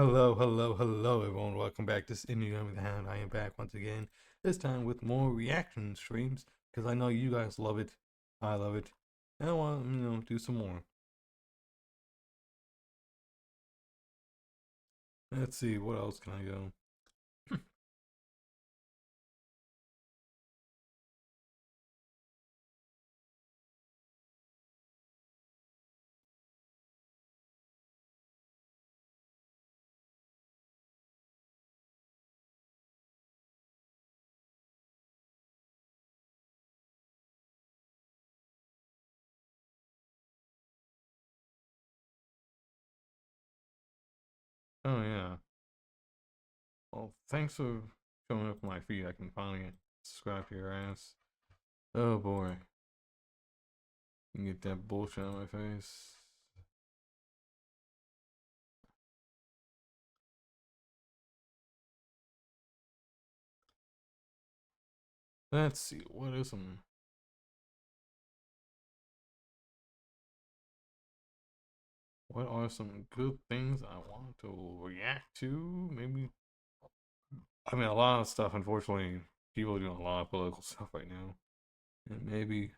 Hello, everyone. Welcome back to InugamiTheHound. I am back once again, this time with more reaction streams, because I know you guys love it. I love it. And I want to, do some more. Let's see, what else can I go? Oh, yeah. Well, thanks for showing up my feed. I can finally subscribe to your ass. Oh, boy. You can get that bullshit on my face. Let's see, what is some... What are some good things I want to react to? Maybe... I mean, a lot of stuff, unfortunately, people are doing a lot of political stuff right now. And maybe...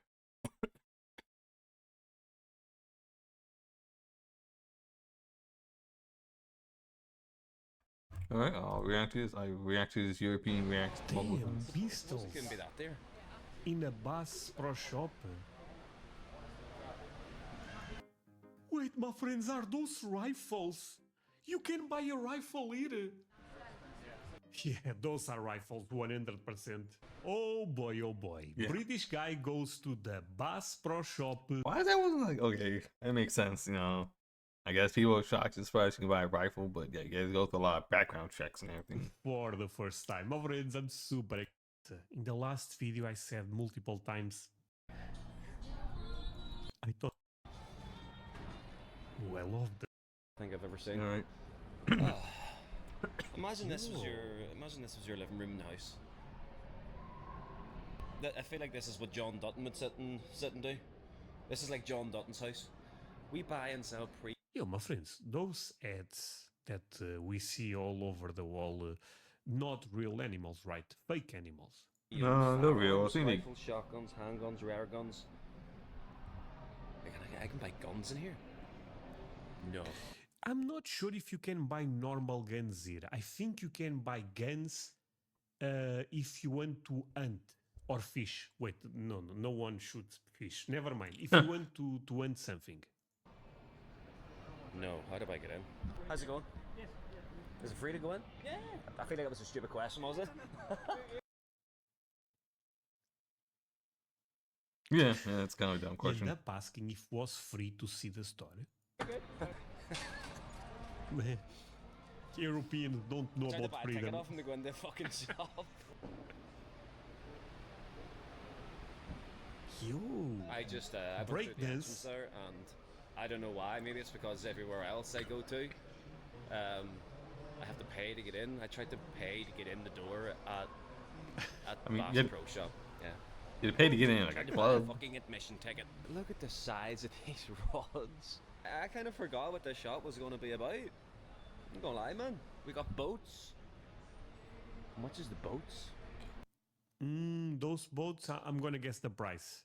Alright, I'll react to this. I react to this European react. Damn, pistols. Couldn't be that there. In a bus pro shop. Wait, my friends, are those rifles? You can buy a rifle here. Yeah, those are rifles, 100%. Oh boy, oh boy. Yeah. British guy goes to the Bass Pro Shop. Why is that one like, okay, that makes sense, I guess people are shocked as far as you can buy a rifle, but yeah, you guys go through a lot of background checks and everything. For the first time. My friends, I'm super excited. In the last video I said multiple times, I thought, oh, I love the thing I've ever seen. All right. Imagine this was your living room in the house. I feel like this is what John Dutton would sit and do. This is like John Dutton's house. We buy and sell Yo, my friends, those ads that we see all over the wall, not real animals, right? Fake animals. No, they're real. Rifles, shotguns, handguns, rare guns. I can buy guns in here. No. I'm not sure if you can buy normal guns here. I think you can buy guns if you want to hunt or fish. Wait, no one shoots fish. Never mind. If you want to hunt something. No, how do I get in? How's it going? Yes. Is it free to go in? Yeah. I feel like that was a stupid question, was it? Yeah, it's kind of a dumb question. You end up asking if it was free to see the store. Man, Europeans don't know about freedom. Take it off and they go in the fucking shop. Yo, I just break this there, and I don't know why. Maybe it's because everywhere else I go to, I have to pay to get in. I tried to pay to get in the door at Bass Pro Shop. Yeah. You pay to get in like a club. Fucking admission ticket. Look at the size of these rods. I kind of forgot what this shop was going to be about. I'm gonna lie, man. We got boats. How much is the boats? Those boats, I'm gonna guess the price.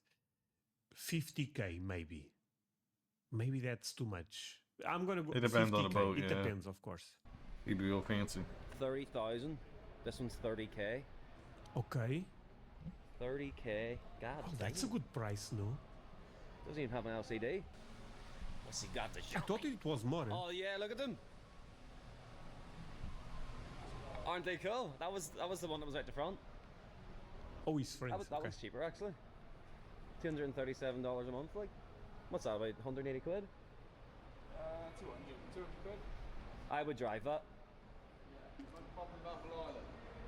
50k, maybe. Maybe that's too much. I'm gonna go. It depends 50K. On the boat. It depends, of course. You'd be real fancy. 30,000. This one's 30k. Okay. 30k. God. Oh, that's a good price, no? Doesn't even have an LCD. What's he got to show? I thought it was more. Oh yeah, look at them. Aren't they cool? That was the one that was out the front. Oh, he's friends. That was cheaper actually. $237 a month, like. What's that, about 180 quid? 200 quid. I would drive that.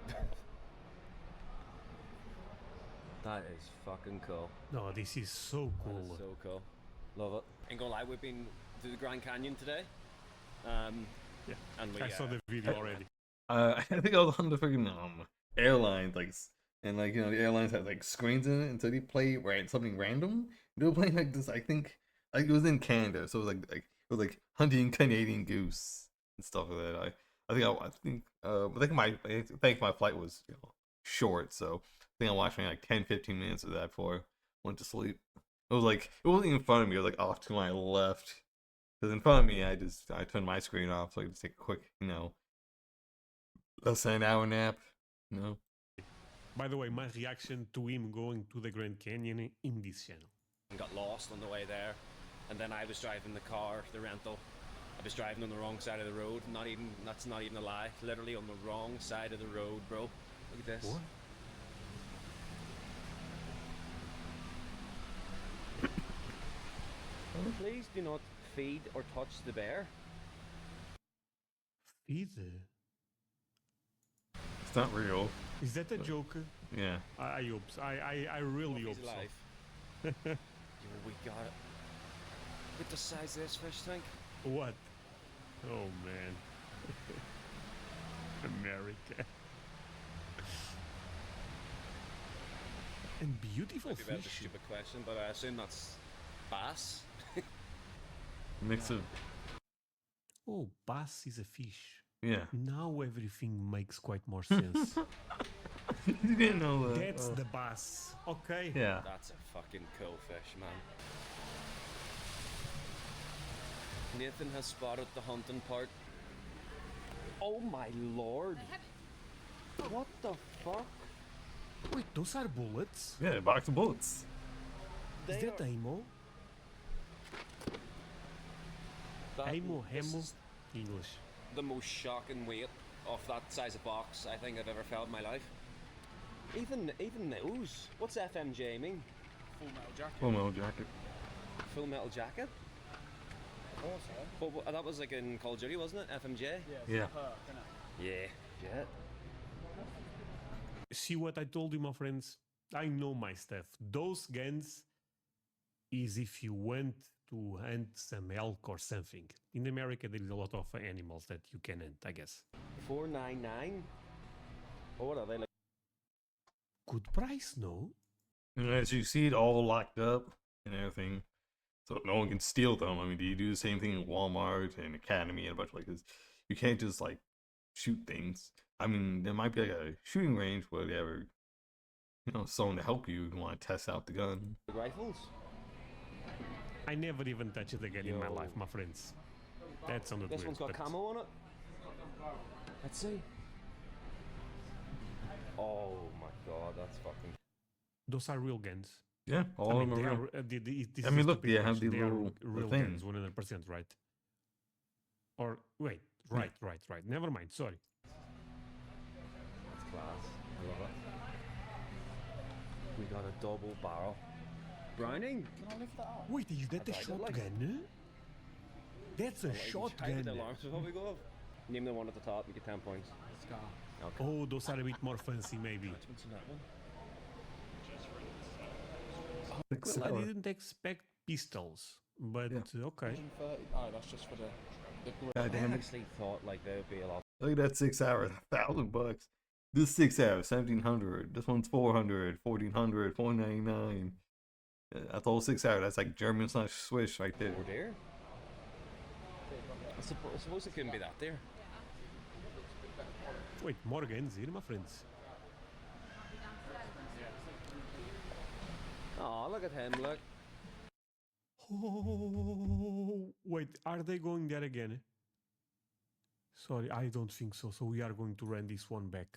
Yeah. That is fucking cool. No, this is so cool. That is so cool. Love it. Ain't gonna lie, we've been to the Grand Canyon today. Yeah, and I saw the video already. I think I was on the freaking airlines, and the airlines had like screens in it, and so they play something random. They were playing like this. I think like it was in Canada, so it was like hunting Canadian goose. and stuff like that. I think my flight was short, so I think I watched maybe like 10-15 minutes of that before I went to sleep. It was like it wasn't in front of me. It was like off to my left. Because in front of me, I turned my screen off so I could just take a quick, less than an hour nap. By the way, my reaction to him going to the Grand Canyon in this channel. Got lost on the way there, and then I was driving the car, the rental. I was driving on the wrong side of the road. That's not even a lie. Literally on the wrong side of the road, bro. Look at this. What? Please do not feed or touch the bear. Feed? It's not real. Is that a joke? Yeah. I hope so. I really hope so. Yo, we got it. Look at the size of this fish tank. What? Oh man. America. And beautiful Might be a bit of a fish. stupid question, but I assume that's bass. Mix of Oh, bass is a fish. yeah. Now everything makes quite more sense. You didn't know that. That's the bass. Okay. Yeah. That's a fucking cool fish, man. Nathan has spotted the hunting part. Oh my lord. What the fuck? Wait, those are bullets? Yeah, a box of bullets. Is They that are- ammo? Ammo, English. The most shocking weight of that size of box I think I've ever felt in my life. Even those. What's FMJ mean? Full metal jacket. Full metal jacket. Full metal jacket? Also, But that was like in Call of Duty, wasn't it? FMJ? yeah, it's Yeah. a perk, innit? Yeah. Yeah. See what I told you, my friends? I know my stuff. Those guns is if you went to hunt some elk or something. In America, there is a lot of animals that you can hunt, I guess. $499? Or what are they like? Good price, no? And as you see it all locked up and everything, so no one can steal them. I mean, do you do the same thing in Walmart and Academy and a bunch of places? You can't just like shoot things. I mean, there might be like a shooting range, whatever. Someone to help you want to test out the gun. Rifles? I never even touched a gun in my Yo. life, my friends. That sounded This weird. one's got but camo on it. Let's see. Oh my god, that's fucking. those are real guns. Yeah, all I of mean, them they are real. this I is mean, a look, stupid they have question. the They are little real things. guns, 100%, right? Or wait, right. Never mind. Sorry. That's class. I love it. We got a double barrel. Browning? Can I lift that up? Wait, is that a I don't like it. shotgun? That's a How did shotgun. the alarms before we go off? Name the one at the top, you get 10 points. Scar. Okay. Oh, those are a bit more fancy, maybe. Which one's in that one? I didn't expect pistols, but okay. 130. Oh, that's just for the grip. God I damn it. actually thought like there would be a lot. Look at that 6 hours, $1,000. This 6 hours, 1,700. This one's 400, 1,400, 499. That's all 6 hours. That's like German / Swiss right there. More deer? I suppose it couldn't be that dear. Wait, more guns here, my friends. Oh, look at him, look. Oh, wait, are they going there again? Sorry, I don't think so. So we are going to run this one back.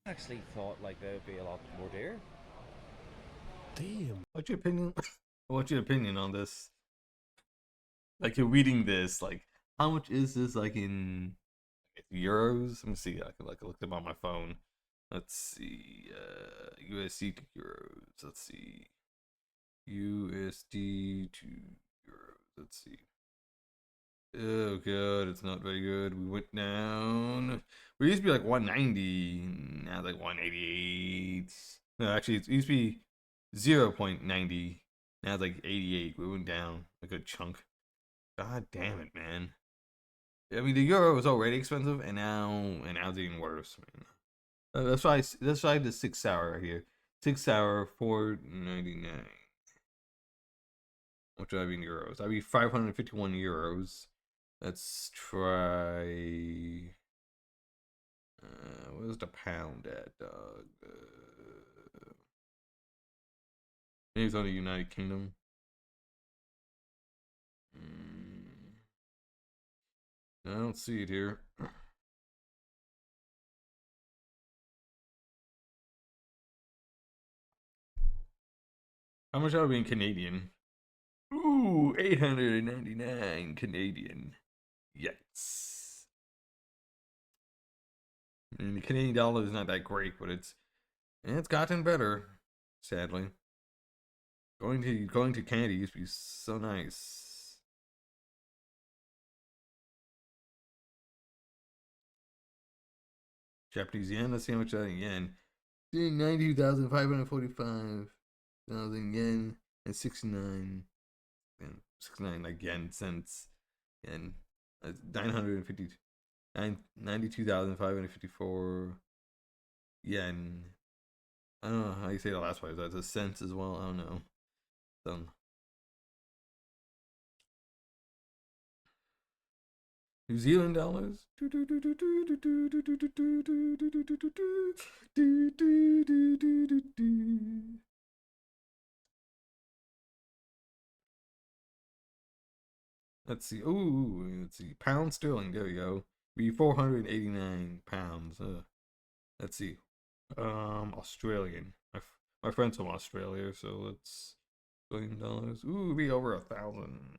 I actually thought like there would be a lot more deer. Damn. What's your opinion? What's your opinion on this? Like you're reading this, like how much is this like in euros? Let me see. I can look them on my phone. Let's see. USD to euros. Let's see. USD to euros. Let's see. Oh god, it's not very good. We went down. We used to be like 190. Now it's like 188. No, actually, it used to be 0.90. Now it's like 88. We went down a good chunk. God damn it, man. I mean, the euro was already expensive, and now it's even worse, man. That's why I did 6 hour right here. 6 hour, $4.99. Which would be in euros. That'd be 551 euros. Let's try. Where's the pound at, dog? Maybe it's on the United Kingdom. I don't see it here. How much are we in Canadian? Ooh, 899 Canadian. Yes. And the Canadian dollar is not that great, but it's gotten better, sadly. Going to Canada used to be so nice. Japanese yen, let's see how much that in yen. 92,545,000 yen and 69 like yen cents. Yen. 950 92,554 yen. I don't know how you say the last part. That's a cents as well. I don't know. New Zealand dollars. Let's see. Ooh, let's see. Pound sterling. There we go. Be 489 pounds. Let's see. Australian. My friend's from Australia, so let's $1 billion. Ooh, be over 1,000.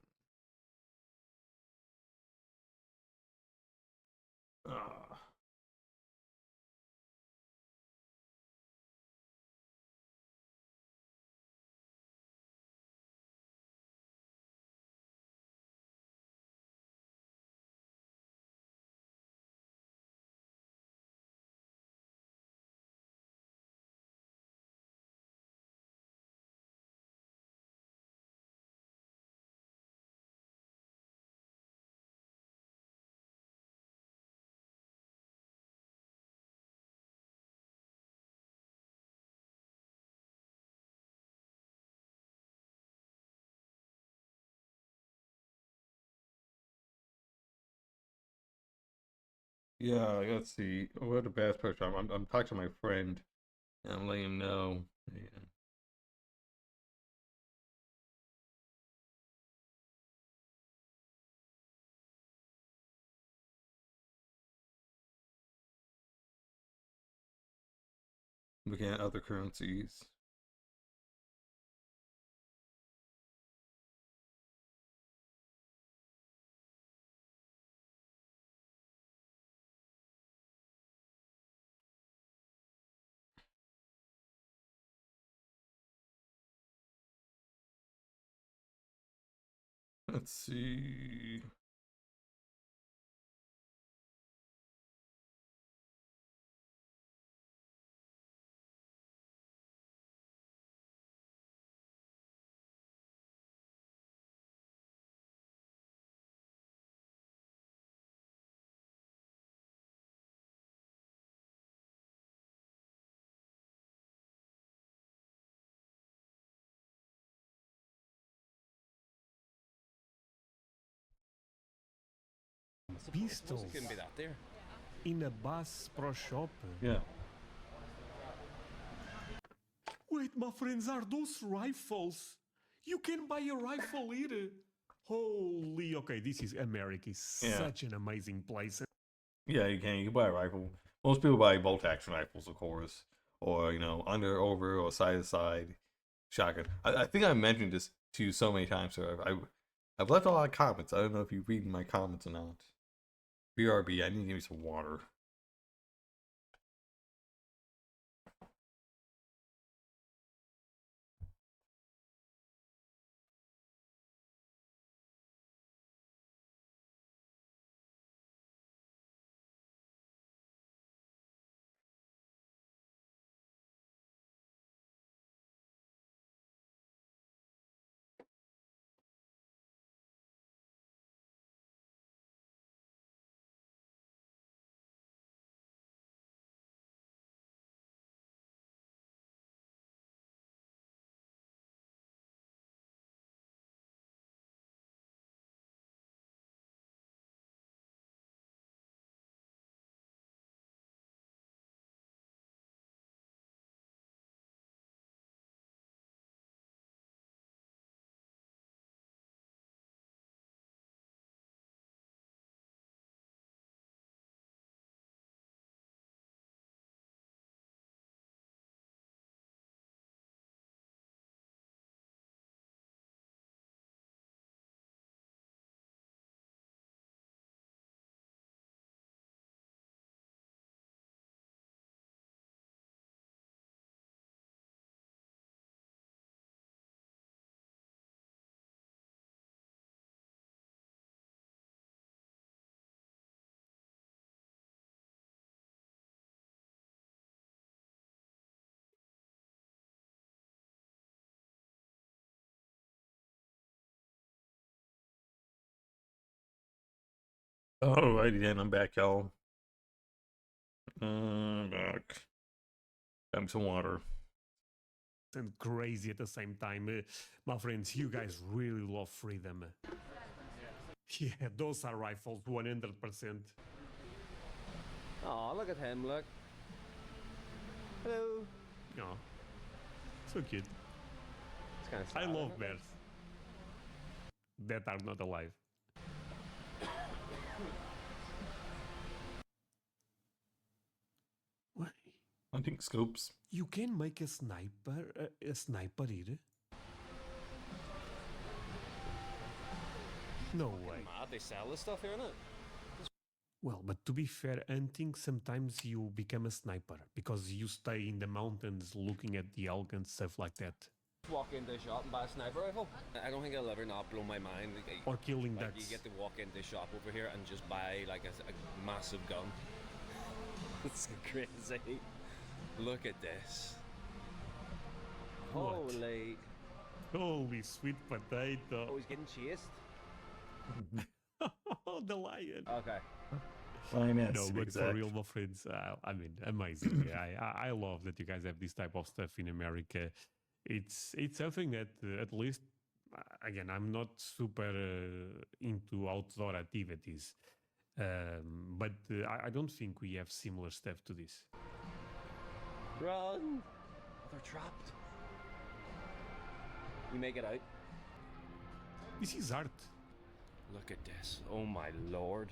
Yeah, let's see. What the best person? I'm talking to my friend, and I'm letting him know. Yeah. Looking at other currencies. Let's see. Pistols Couldn't be that there. in a Bass Pro Shop. Yeah. Wait, my friends, are those rifles? You can buy a rifle here. Holy, okay, this is America. It's Yeah. such an amazing place. Yeah, you can. You can buy a rifle. Most people buy bolt action rifles, of course, or under, over, or side to side shotgun. I think I mentioned this to you so many times, sir. I've left a lot of comments. I don't know if you read my comments or not. BRB, I need to give me some water. Alrighty then, I'm back, y'all. Back. Have some water. And crazy at the same time. My friends, you guys really love freedom. Yeah, those are rifles, 100%. Oh, look at him, look. Hello. Oh, so cute. It's kind of sad, I isn't love it? bears that are not alive. Why? Hunting scopes. You can make a sniper here? No way. Mad, they sell this stuff here, innit? Well, but to be fair, hunting, sometimes you become a sniper because you stay in the mountains looking at the elk and stuff like that. Walk into a shop and buy a sniper rifle. I don't think it'll ever not blow my mind. Or killing Like, ducks. you get to walk into a shop over here and just buy like a massive gun. It's crazy. Look at this. What? Holy. Holy sweet potato. Oh, he's getting chased. Oh, the lion. Okay. Lioness, No, to be but for exact. real, my friends, I mean, amazing. I love that you guys have this type of stuff in America. It's something that at least, again, I'm not super into outdoor activities, but I don't think we have similar stuff to this. Run! Oh, they're trapped. You make it out. This is art. Look at this. Oh my lord.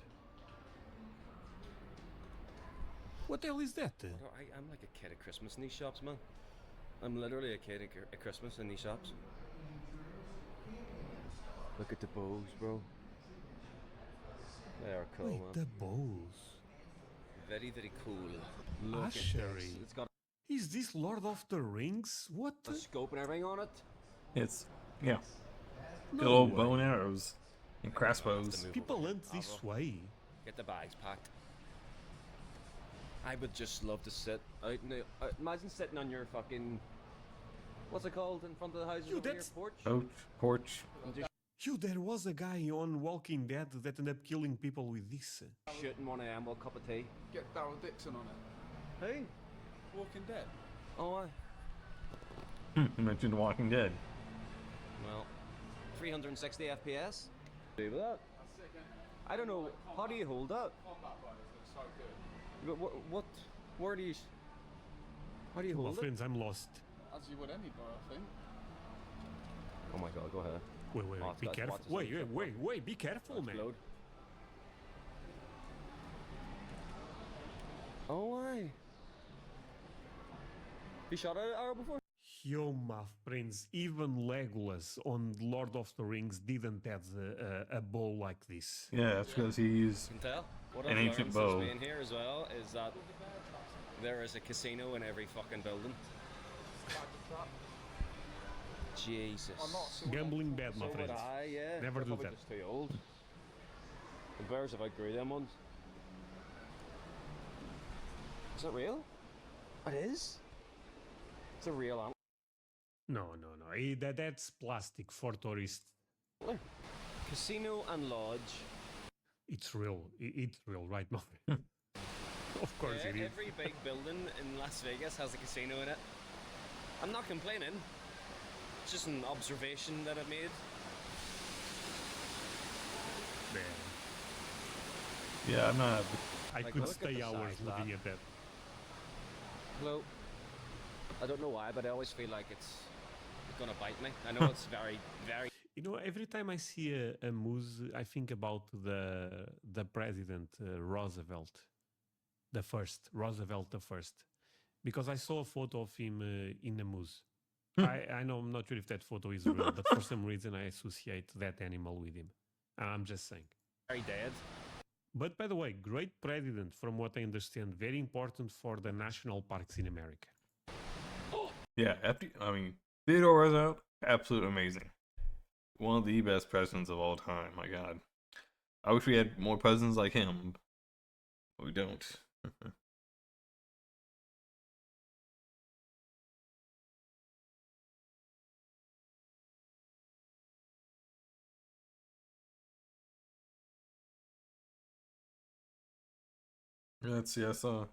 What the hell is that? I'm like a kid at Christmas in these shops, man. I'm literally a kid at Christmas in these shops. Look at the bows, bro. They are cool, Wait, man. the bows. Very, very cool. Look at this. Ashery. It's got Is this Lord of the Rings? What? a scope and everything on it. It's, yeah. No Little way. bow and arrows and crossbows. Move People over here, hunt this Pablo. way. Get the bags packed. I would just love to sit out in the. Imagine sitting on your fucking. What's it called in front of the house? You, Over your that's- porch? Porch. And just Yo, there was a guy on Walking Dead that ended up killing people with this. shooting 1 a.m. with a cup of tea. Get Daryl Dixon on it. Hey. Walking Dead. Oh, You mentioned Walking Dead. well, 360 FPS. Do with that? I don't know. How do you hold that? Combat bonus looks so good. But what? Where do you? How do you My hold it? friends, I'm lost. As you would any bow, I think. Oh my god! Go ahead. Wait, Oh, it's be got careful. watches on Wait, it. wait, be careful, Let's man. load. Oh why? You shot an arrow before? Yo, my friends, even Legolas on Lord of the Rings didn't have a bow like this. Yeah, that's because he's Can tell. What An I've ancient learned bow. since being here as well is that there is a casino in every fucking building. Jesus. I'm not sure. Gambling bad, my So would friends. I, yeah. Never They're do probably that. just too old. The bears have outgrew them ones. Is that real? It is? It's a real antler. No. That's plastic for tourists. Casino and lodge. It's real. It's real, right, my friend? Of course Yeah, it is. every big building in Las Vegas has a casino in it. I'm not complaining. It's just an observation that I've made. Man, yeah. I'm not. I Like, could look at stay the hours size of looking that. at that. Hello. I don't know why, but I always feel like it's gonna bite me. I know it's very, very. You know, every time I see a moose, I think about the president Roosevelt, Roosevelt the first, because I saw a photo of him in a moose. I know I'm not sure if that photo is real, but for some reason I associate that animal with him. I'm just saying. very dead. But by the way, great president, from what I understand, very important for the national parks in America. Yeah, I mean, Theodore Roosevelt, absolutely amazing. One of the best presidents of all time. My God, I wish we had more presidents like him, but we don't. Let's see. I saw.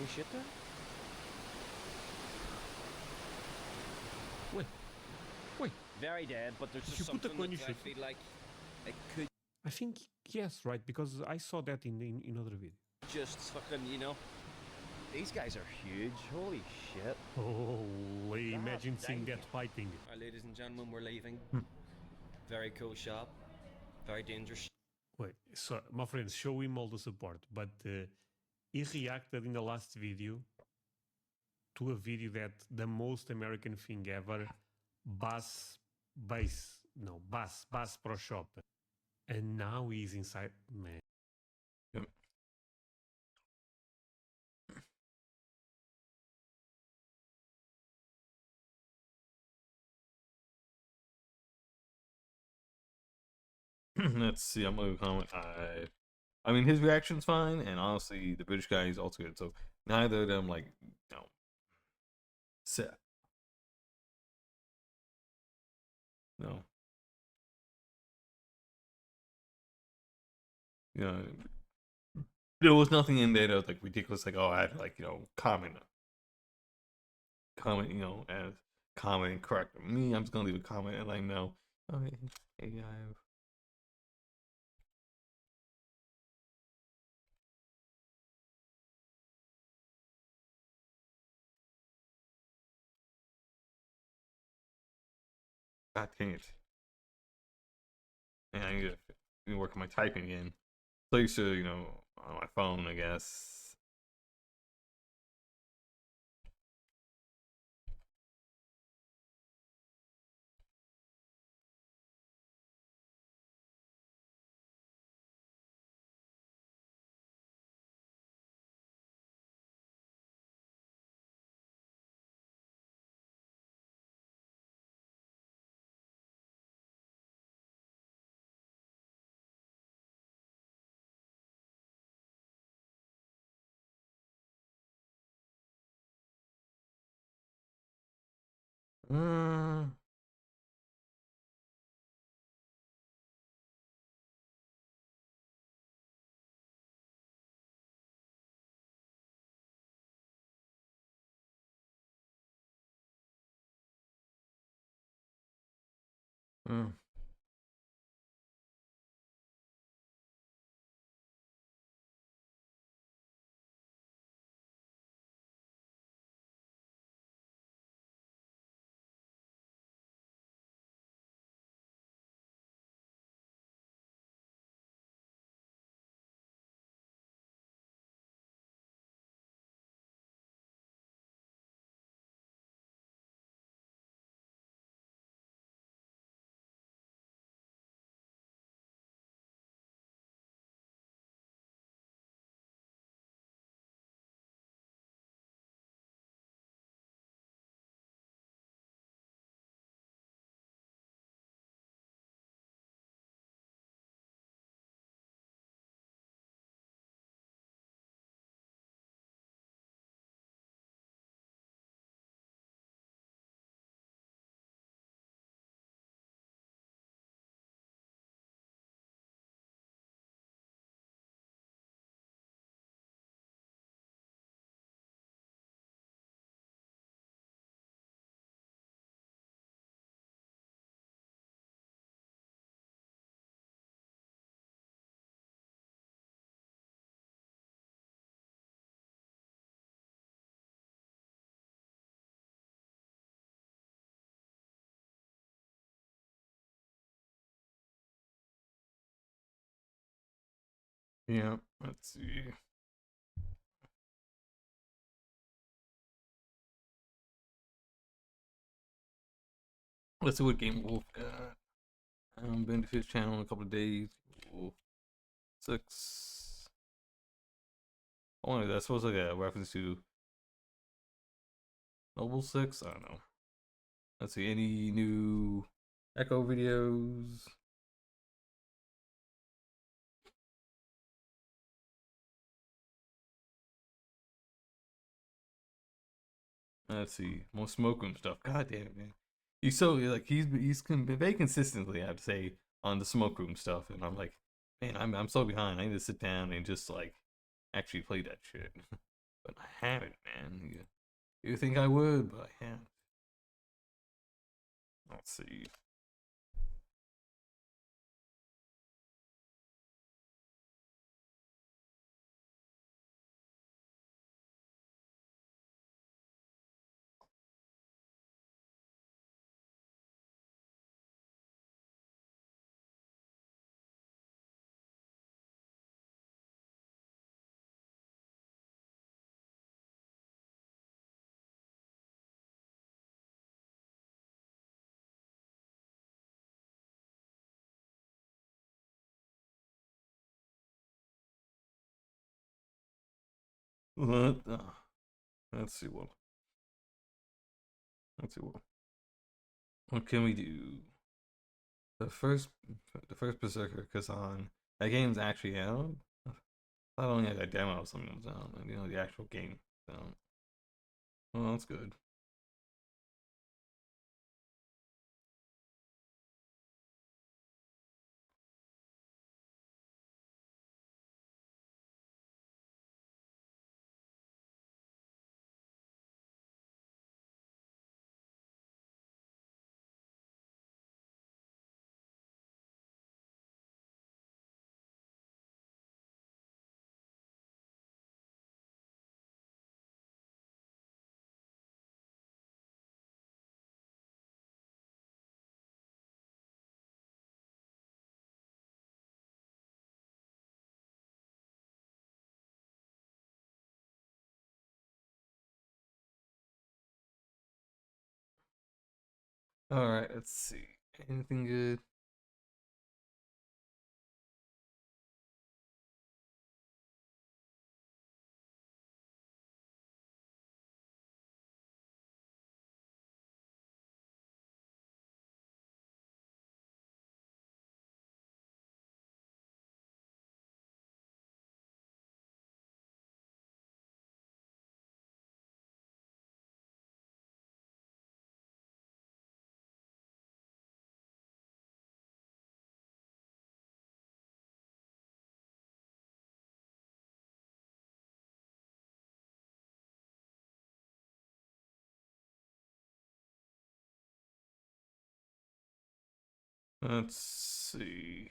Oh shit there? Wait, wait. Very dead, but there's If just you put the something coin, you that I should. feel like it could I think yes, right? Because I saw that in other video. just fucking, you know. These guys are huge. Holy shit. Holy, imagine seeing that fighting. Alright, ladies and gentlemen, we're leaving. Very cool shop. Very dangerous. Wait, so my friends, show him all the support, but he reacted in the last video to a video that the most American thing ever, Bass Pro Shop, and now he's inside. Man, Yep. Let's see. I'm gonna comment. I mean, his reaction's fine, and honestly, the British guy is also good. So neither of them, like, you know, set. No. You know, there was nothing in there that was like ridiculous. Like, oh, I had to, like, you know, comment, you know, as comment and correct me. I'm just gonna leave a comment and like, no, okay, hey, I. God dang it. And I need to work on my typing again. So used to, you know, on my phone, I guess. Mm. Mm. Yeah, let's see. Let's see what game Wolf got. I haven't been to his channel in a couple of days. Wolf 6. I wonder, that's supposed to be a reference to Noble 6? I don't know. Let's see, any new Echo videos? Let's see, more smoke room stuff. God damn it, man. He's so like he's been very consistently, I have to say, on the smoke room stuff, and I'm like, man, I'm so behind. I need to sit down and just like actually play that shit. But I haven't, man. You think I would, but I haven't. Let's see. What? Let's see what. Let's see what. What can we do? The first, the first Berserker Kazan. That game's actually out. I don't think I got a demo or something was out. You know, the actual game. So, well, that's good. All right, let's see. Anything good? Let's see.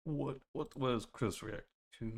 What was Chris react to?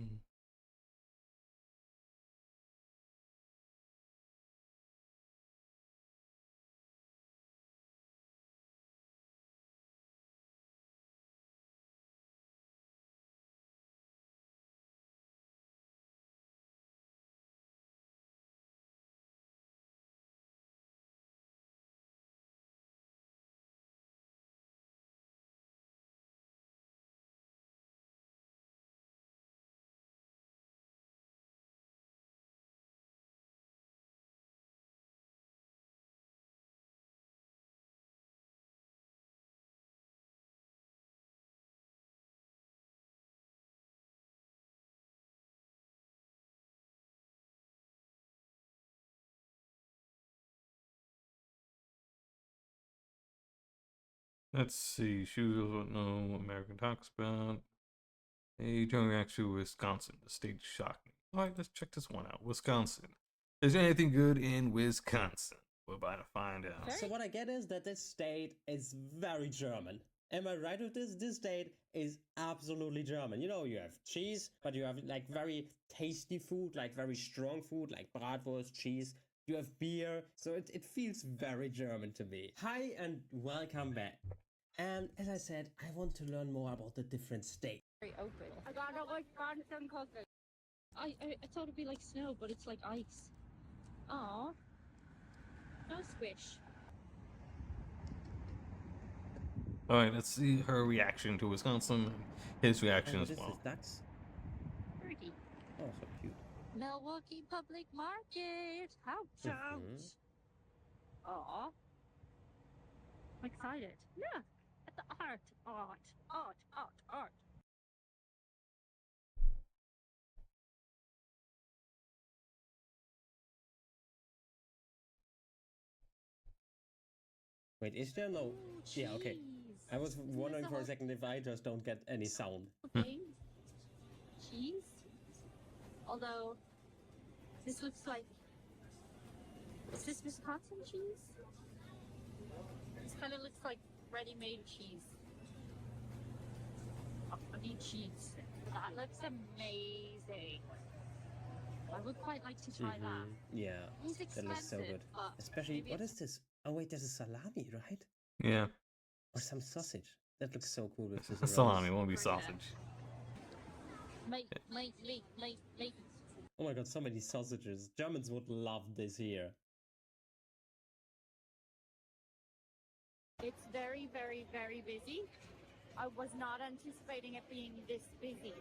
Let's see. Shoes, what no American talks about. Hey, don't react to Wisconsin. The state shocking. Alright, let's check this one out. Wisconsin. Is there anything good in Wisconsin? We're about to find out. So what I get is that this state is very German. Am I right with this? This state is absolutely German. You know, you have cheese, but you have like very tasty food, like very strong food, like bratwurst, cheese. You have beer, so it feels very German to me. Hi and welcome back. And as I said, I want to learn more about the different states. Very open. I got a Wisconsin cookie. I thought it'd be like snow, but it's like ice. Aw. No squish. Alright, let's see her reaction to Wisconsin. His reaction as This well. is ducks. Pretty. Oh, so cute. Milwaukee Public Market. How out. Aw. I'm excited. Yeah. At the art. Wait, is there no? Ooh, Yeah, okay. cheese. I was Isn't wondering this for a whole second if I just don't get any sound. thing? Cheese? Although, this looks like... Is this Wisconsin cheese? This kind of looks like ready-made cheese. I need cheese. That looks amazing. I would quite like to try that. Yeah, It's that expensive, looks so good. but Especially, maybe what it's- is this? Oh wait, this is salami, right? Yeah. Or some sausage. That looks so cool with this. Salami, won't be sausage. Meat. Oh my god, so many sausages. Germans would love this here. It's very, very, very busy. I was not anticipating it being this busy.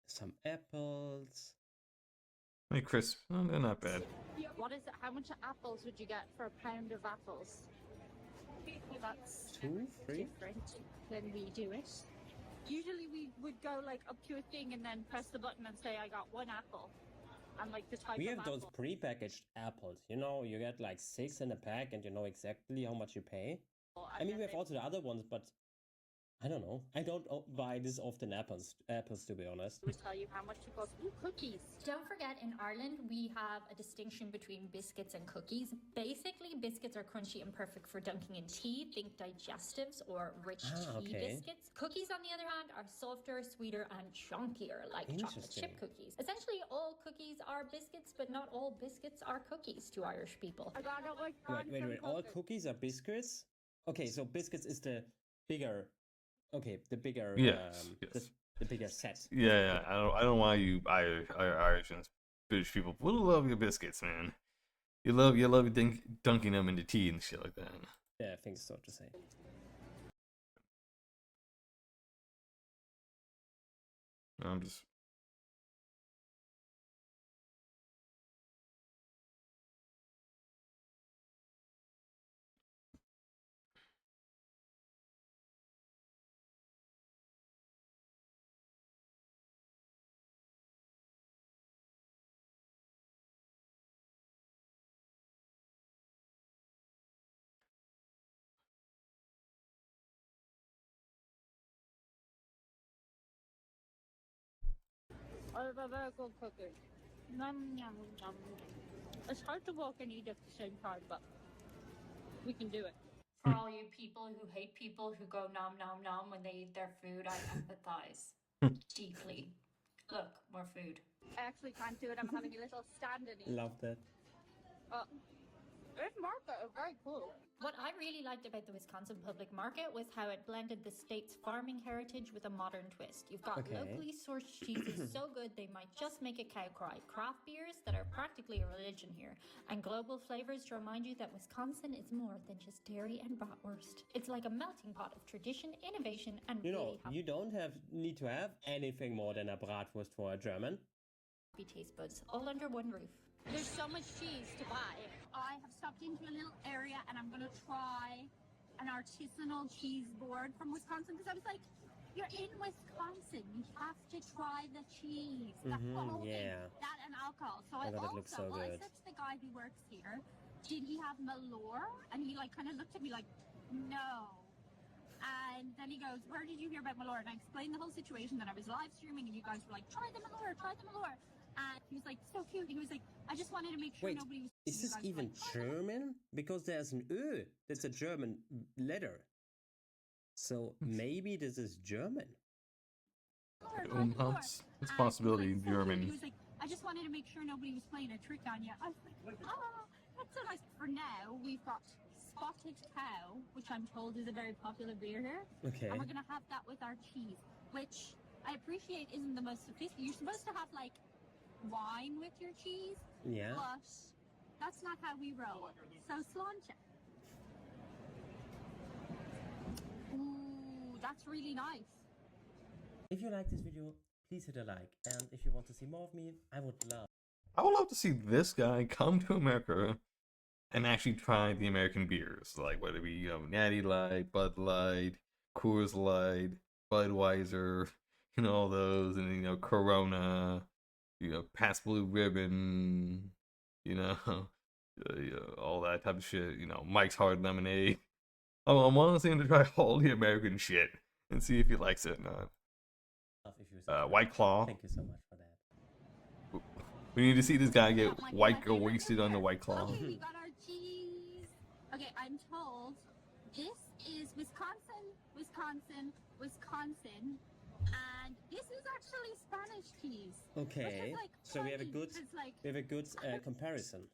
Some apples. Hey, crisp. Oh, they're not bad. What is it? How much apples would you get for a pound of apples? That's 2, 3? different than we do it. Usually we would go like up to a thing and then press the button and say I got 1 apple. And like the type We of have those apple. pre-packaged apples. You know, you get like 6 in a pack and you know exactly how much you pay. I and mean, we then have also the other ones, but I don't know. I don't buy this often apples to be honest. they would tell you how much it costs. Ooh, cookies. Don't forget, in Ireland, we have a distinction between biscuits and cookies. Basically, biscuits are crunchy and perfect for dunking in tea. Think digestives or rich tea okay. biscuits. Cookies, on the other hand, are softer, sweeter, and chunkier, like chocolate Interesting. chip cookies. Essentially, all cookies are biscuits, but not all biscuits are cookies to Irish people. I got a Wisconsin Wait. All cookie. cookies are biscuits? Okay, so biscuits is the bigger. Okay, the bigger. Yes, yes. The bigger set. Yeah. I don't know why you Irish and British people would love your biscuits, man. You love dunking them into tea and shit like that. Yeah, I think so to say. I'm just. I have a very good cookie. Yum, yum, yum. It's hard to walk and eat at the same time, but we can do it. For all you people who hate people who go nom nom nom when they eat their food, I empathize deeply. Look, more food. I actually can't do it. I'm having a little stand in it. Love that. This market is very cool. What I really liked about the Wisconsin Public Market was how it blended the state's farming heritage with a modern twist. You've got Okay. locally sourced cheeses so good they might just make a cow cry, craft beers that are practically a religion here, and global flavors to remind you that Wisconsin is more than just dairy and bratwurst. It's like a melting pot of tradition, innovation, and You know, really happy you don't need to have anything more than a bratwurst for a German. taste buds, all under one roof. There's so much cheese to buy. I have stopped into a little area and I'm gonna try an artisanal cheese board from Wisconsin because I was like, you're in Wisconsin, you have to try the cheese. That's the whole thing. yeah. That and alcohol. So Oh I my God, that also, looks so I good. said to the guy who works here, did he have Malore? And he like kind of looked at me like, no. And then he goes, where did you hear about Malore? And I explained the whole situation that I was live streaming and you guys were like, try the Malore, try the Malore. And he was like, so cute. He was like, I just wanted to make sure Wait, nobody was... is this you guys were even like, "Try the German? Because there's an Ö. That's a German letter. So maybe this is German. Malore, try the Malore." It's And he was possibility like, "So cute." German. He was like, I just wanted to make sure nobody was playing a trick on you. I was like, oh, that's so nice. For now, we've got Spotted Cow, which I'm told is a very popular beer here. Okay. And we're going to have that with our cheese, which I appreciate isn't the most sophisticated. You're supposed to have, like, wine with your cheese, Yeah. but that's not how we roll. So, sláinte. Ooh, that's really nice. If you like this video, please hit a like. And if you want to see more of me, I would love. I would love to see this guy come to America and actually try the American beers, like whether it be Natty Light, Bud Light, Coors Light, Budweiser, all those, and Corona, Pabst Blue Ribbon, all that type of shit. Mike's Hard Lemonade. I want to see him to try all the American shit and see if he likes it or not. If you subscribe. White Claw. Thank you so much for that. We need to see this guy get My white favorite wasted on the beer. White Claw. Okay, we got our cheese. Okay, I'm told this is Wisconsin, and this is actually Spanish cheese. Okay. Which is, like, So we have a funny good, because, like, we have a good comparison.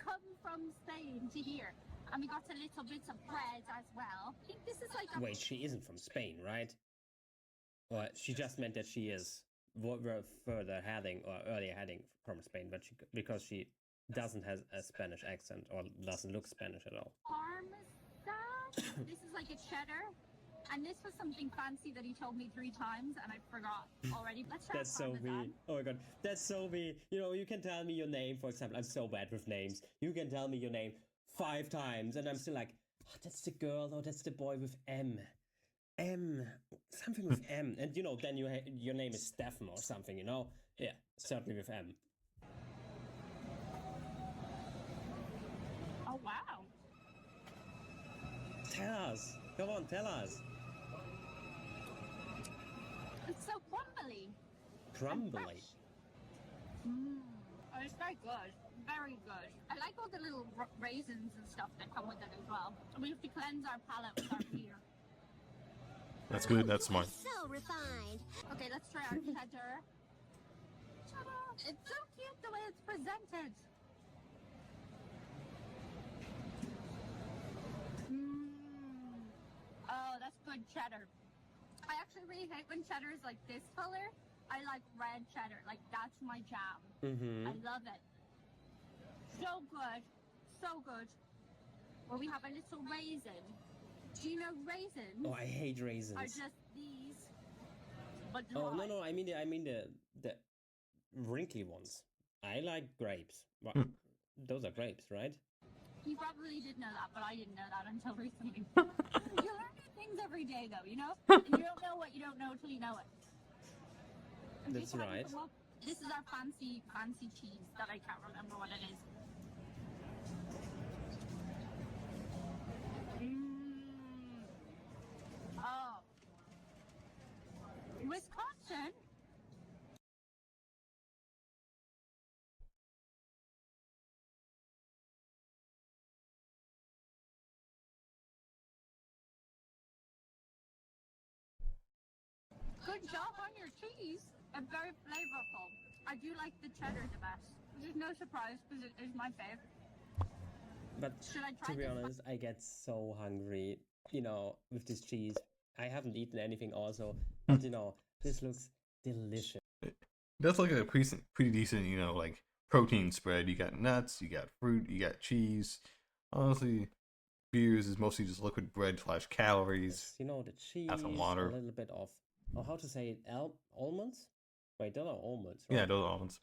come from Spain to here, and we got a little bits of bread as well. I think this is like a Wait, she isn't from Spain, right? Or she just meant that she is further heading or earlier heading from Spain, but because she doesn't have a Spanish accent or doesn't look Spanish at all. Parmesan. This is like a cheddar. And this was something fancy that he told me 3 times, and I forgot already. Let's try That's so Parmesan. me. Oh my god, that's so me. You can tell me your name, for example. I'm so bad with names. You can tell me your name 5 times, and I'm still like, oh, that's the girl, or that's the boy with M. Something with M. And then your name is Stefan or something, Yeah, certainly with M. Oh, wow. Tell us. Come on, tell us. It's so crumbly. Crumbly. Oh, it's very good. Very good. I like all the little raisins and stuff that come with it as well. We have to cleanse our palate with our beer. That's good. That's smart. So refined. Okay, let's try our cheddar. Ta-da! It's so cute the way it's presented. Oh, that's good cheddar. I actually really hate when cheddar is like this color. I like red cheddar. Like, that's my jam. Mm-hmm. I love it. So good. So good. Well, we have a little raisin. Do you know raisins? Oh, I hate raisins. Are just these, but Oh dry. no, I mean the wrinkly ones. I like grapes. Well, those are grapes, right? You probably did know that, but I didn't know that until recently. You learn new things every day, though, And you don't know what you don't know till you know it. In That's case you haven't right. come up, this is our fancy cheese that I can't remember what it is. Oh. Wisconsin? Good job on your cheese. It's very flavorful. I do like the cheddar the best. There's no surprise because it is my favorite. But Should I try to be this? honest, I get so hungry, with this cheese. I haven't eaten anything also, but this looks delicious. That's like a pretty decent, like protein spread. You got nuts, you got fruit, you got cheese. Honestly, beers is mostly just liquid bread / calories. The cheese, Add some water. a little bit of, how to say it, almonds? Wait, those are almonds, right? Yeah, those are almonds.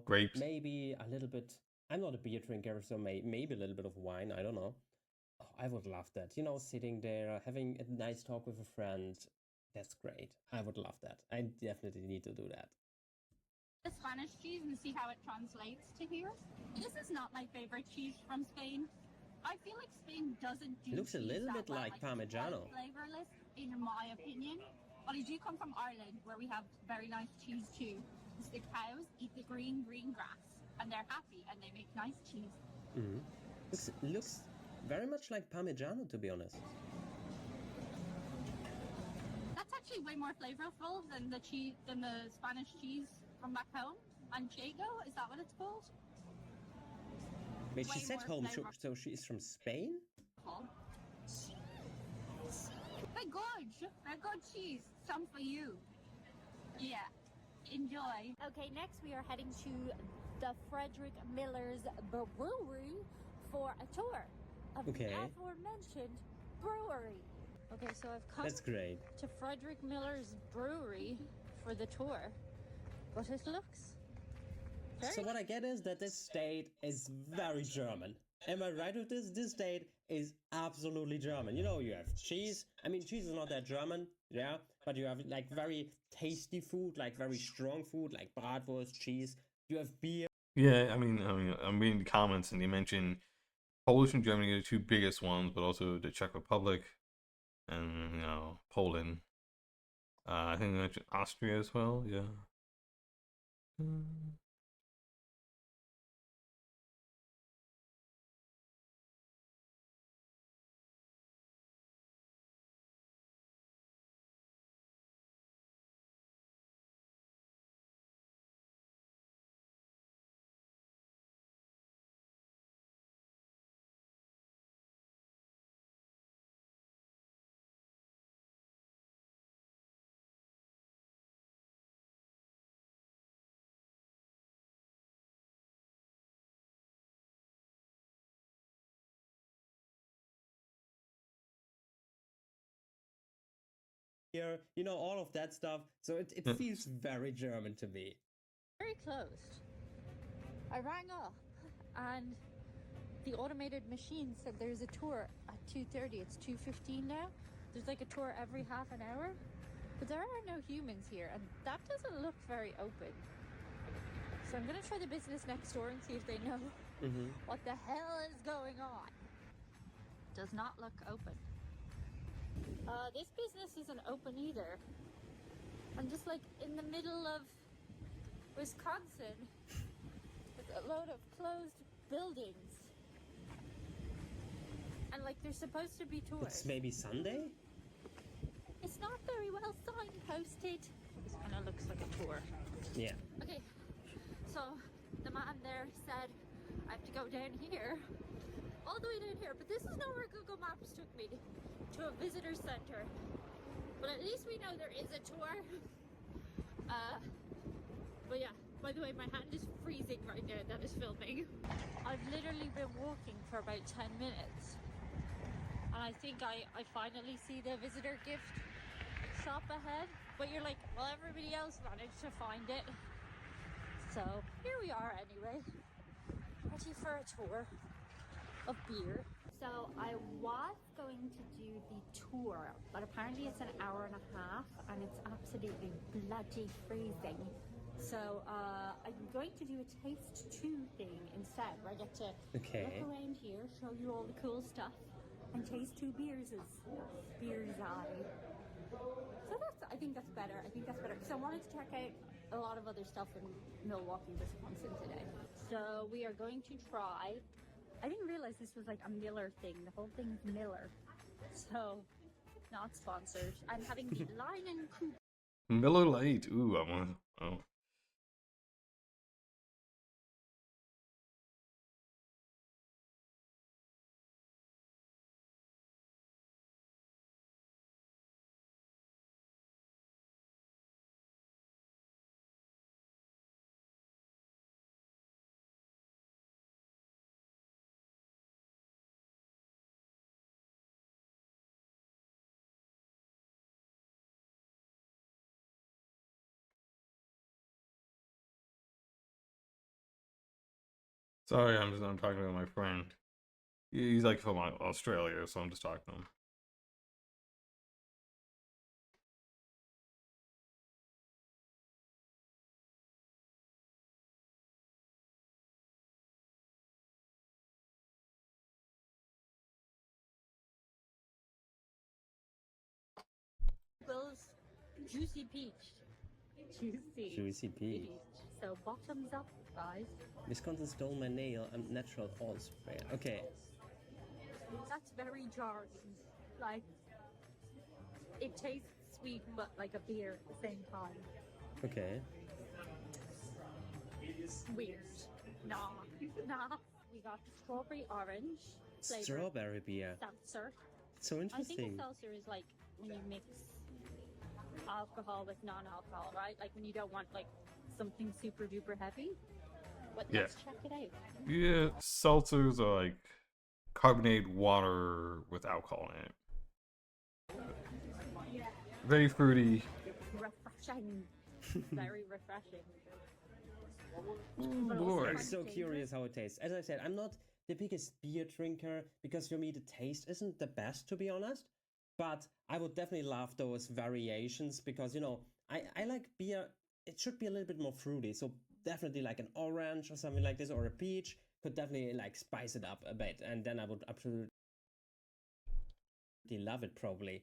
Grapes. Maybe a little bit. I'm not a beer drinker, so maybe a little bit of wine. I don't know. Oh, I would love that. Sitting there, having a nice talk with a friend. That's great. I would love that. I definitely need to do that. The Spanish cheese and see how it translates to here. This is not my favorite cheese from Spain. I feel like Spain doesn't do Looks a cheese little that bit well. like It's quite Parmigiano. flavorless, in my opinion. But I do come from Ireland, where we have very nice cheese too. The cows eat the green grass, and they're happy, and they make nice cheese. Looks very much like Parmigiano, to be honest. That's actually way more flavorful than the cheese, than the Spanish cheese from back home. Manchego, is that what it's called? Wait, she Way said more home, so, flavorful. so she's from Spain? They're good. They're good cheese. Some for you. Yeah. Enjoy. Okay, next we are heading to the Frederick Miller's Brewery for a tour of the Okay. aforementioned brewery. Okay, so I've come That's great. to Frederick Miller's Brewery for the tour, but it looks very So what I get is that this state is very German. Am I right with this? This state is absolutely German. You know, you have cheese. I mean, cheese is not that German, yeah, but you have like very tasty food, like very strong food, like bratwurst, cheese. You have beer. Yeah, I'm reading the comments and they mention Polish and Germany are the two biggest ones, but also the Czech Republic and Poland. I think they mentioned Austria as well. Yeah. You know, all of that stuff. So it feels very German to me. very closed. I rang up and the automated machine said there's a tour at 2:30. It's 2:15 now. There's like a tour every half an hour, but there are no humans here, and that doesn't look very open. So I'm gonna try the business next door and see if they know what the hell is going on. Does not look open. This business isn't open either. I'm just like in the middle of Wisconsin with a load of closed buildings. And like there's supposed to be tours. It's maybe Sunday? It's not very well signposted. This kind of looks like a tour. Yeah. Okay, so the man there said I have to go down here, all the way down here, but this is not where Google Maps took me to a visitor center. But at least we know there is a tour. But yeah, by the way, my hand is freezing right now that is filming. I've literally been walking for about 10 minutes. And I think I finally see the visitor gift shop ahead. But you're like, well, everybody else managed to find it. So here we are anyway, ready for a tour of beer. So I was going to do the tour, but apparently it's an hour and a half and it's absolutely bloody freezing. So I'm going to do a taste 2 thing instead, where I get to look around here, show you all the cool stuff, and taste 2 beers. Beers I. So I think that's better. Because I wanted to check out a lot of other stuff in Milwaukee, Wisconsin today. So we are going to try. I didn't realize this was like a Miller thing. The whole thing is Miller. So, not sponsored. I'm having the Line and Coupe. Miller Lite. Ooh, I want. Oh. Sorry, I'm talking to my friend. He's like from Australia, so I'm just talking to him. Juicy peach. Juicy. Juicy peach. So bottoms up, guys. Wisconsin stole my nail. I'm natural false spray. Okay. That's very jarring. Like, it tastes sweet, but like a beer at the same time. Okay. Weird. Nah. We got strawberry orange flavor. Strawberry beer. Seltzer. So I think interesting. a seltzer is like when you mix alcohol with non-alcohol, right? Like when you don't want like something super duper heavy. But Yeah. let's check it out. Yeah, seltzers are like carbonated water with alcohol in it. Very fruity. Refreshing. Very refreshing. Ooh, also boy. I'm quite so dangerous. curious how it tastes. As I said, I'm not the biggest beer drinker because for me the taste isn't the best, to be honest. But I would definitely love those variations because, you know, I like beer. It should be a little bit more fruity. So definitely like an orange or something like this, or a peach could definitely like spice it up a bit. And then I would absolutely love it probably.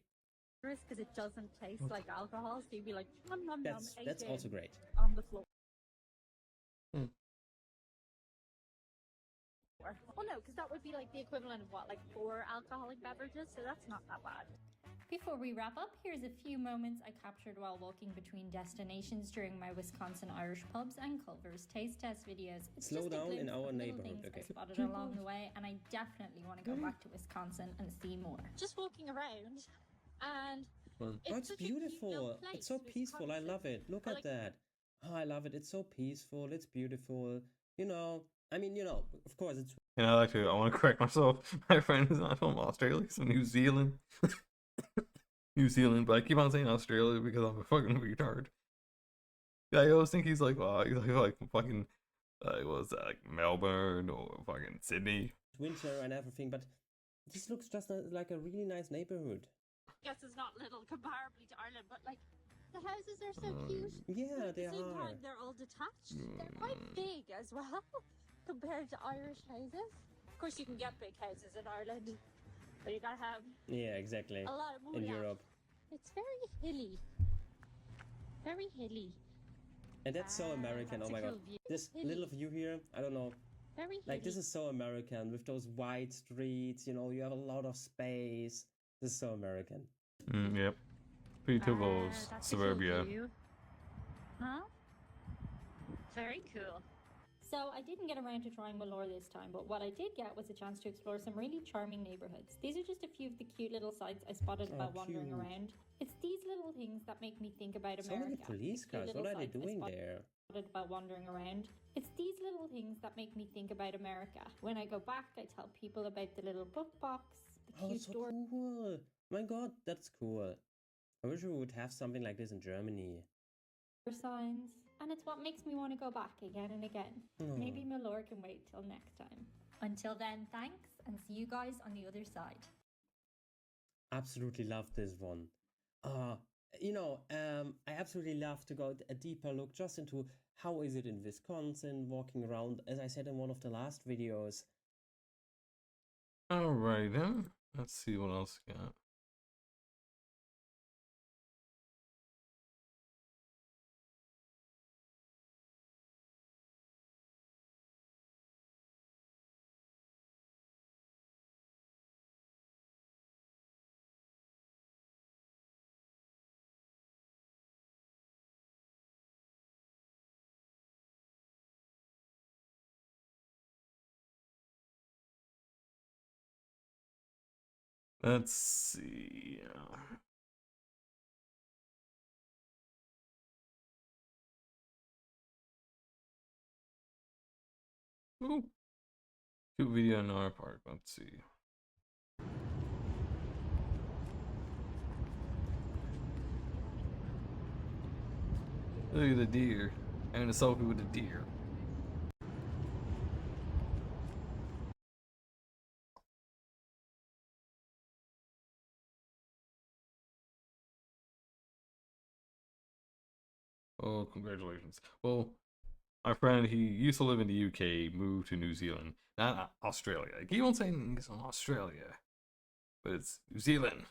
Because it doesn't taste like alcohol, so you'd be like, nom nom nom. That's ate also in great. on the floor. Hmm. Oh no, because that would be like the equivalent of what, like 4 alcoholic beverages, so that's not that bad. Before we wrap up, here's a few moments I captured while walking between destinations during my Wisconsin Irish pubs and Culver's taste test videos. It's Slow just a down in glimpse our of little neighborhood, things okay. I spotted along the way, and I definitely want to go back to Wisconsin and see more. Just walking around, and Oh, it's such a cute little beautiful. place, It's so peaceful. I Wisconsin. love it. Look I at like- that. Oh, I love it. It's so peaceful. It's beautiful. You know, I mean, you know, of course, it's And I want to correct myself. My friend is not from Australia, he's from New Zealand. New Zealand, but I keep on saying Australia because I'm a fucking retard. Yeah, I always think he's like, wow, he's like fucking, what was that, like Melbourne or fucking Sydney. winter and everything, but this looks just like a really nice neighborhood. guess it's not little comparably to Ireland, but like the houses are so cute. Yeah, But at they the same are. time, they're all detached. They're quite big as well compared to Irish houses. Of course, you can get big houses in Ireland, but you gotta have Yeah, exactly. a lot of In money. Europe. It's very hilly. Very hilly. And that's so American. that's Oh a my god. cool view. This Hilly. little view here, I don't know. Very hilly. Like, this is so American with those wide streets, you know, you have a lot of space. This is so American. Yep. Pretty typical that's a cool suburbia. view. Huh? Very cool. So I didn't get around to trying Malore this time, but what I did get was a chance to explore some really charming neighborhoods. These are just a few of the cute little sites I spotted Oh, while wandering cute. around. It's these little things that make me think about So many America. police The cute cars. little What are they sites I doing there? spotted while wandering around. It's these little things that make me think about America. When I go back, I tell people about the little book box, the Oh, cute so door cool. My god, that's cool. I wish we would have something like this in Germany. signs, and it's what makes me want to go back again and again. Oh. Maybe Malore can wait till next time. Until then, thanks, and see you guys on the other side. Absolutely love this one. You know, I absolutely love to go a deeper look just into how is it in Wisconsin, walking around, as I said in one of the last videos. Alright then. Let's see what else we got. Let's see. Ooh. Shoot video in our park. Let's see. Look at the deer. And a selfie with the deer. Oh, congratulations. Well, my friend, he used to live in the UK, moved to New Zealand, not Australia. I keep on saying he's from Australia, but it's New Zealand.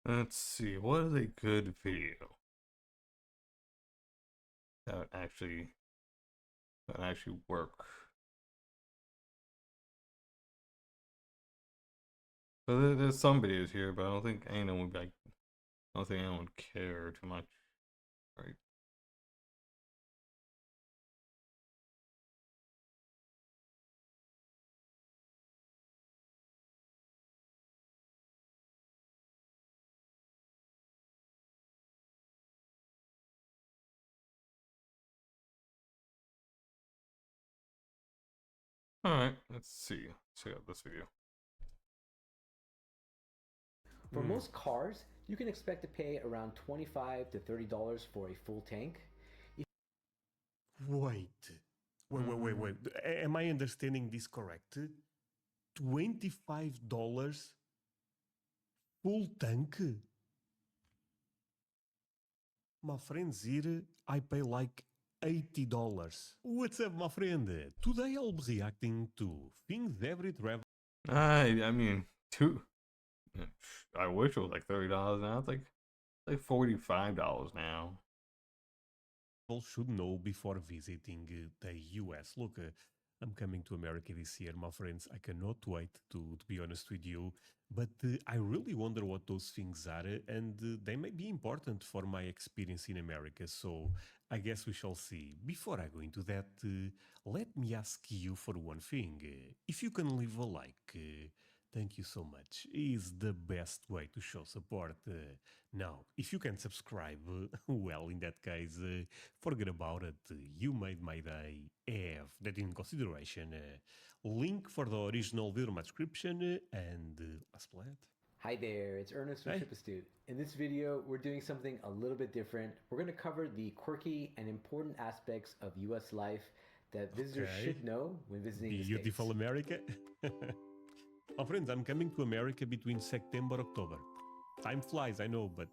Let's see, what is a good video that would actually work? So there's some videos here, but I don't think anyone would like. I don't think anyone would care too much, right? All right, let's see. Check out this video. For most cars, you can expect to pay around $25 to $30 for a full tank. Wait. Wait. Am I understanding this correct? $25 full tank? My friend here, I pay like $80. What's up, my friend? Today I'll be reacting to things every travel I mean, I wish it was like $30 now. It's like $45 now. should know before visiting the US. Look, I'm coming to America this year, my friends. I cannot wait to be honest with you. But I really wonder what those things are, and they may be important for my experience in America. So I guess we shall see. Before I go into that, let me ask you for one thing. If you can leave a like, thank you so much. Is the best way to show support. Now, if you can subscribe, well, in that case, forget about it. You made my day. Have that in consideration. Link for the original video in my description, and let's play it. Hi there, it's Ernest from Hey. Trip Astute. In this video, we're doing something a little bit different. We're going to cover the quirky and important aspects of US life that visitors Okay. should know when visiting the Beautiful States. America. My friends, I'm coming to America between September and October. Time flies, I know, but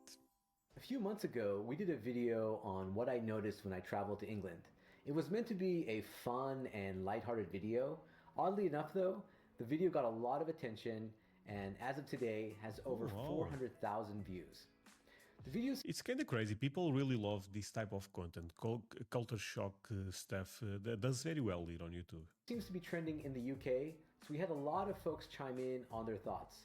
A few months ago, we did a video on what I noticed when I traveled to England. It was meant to be a fun and lighthearted video. Oddly enough though, the video got a lot of attention and as of today has over wow. 400,000 views. The video it's kind of crazy. People really love this type of content. Culture shock stuff that does very well here on YouTube. seems to be trending in the UK, so we had a lot of folks chime in on their thoughts.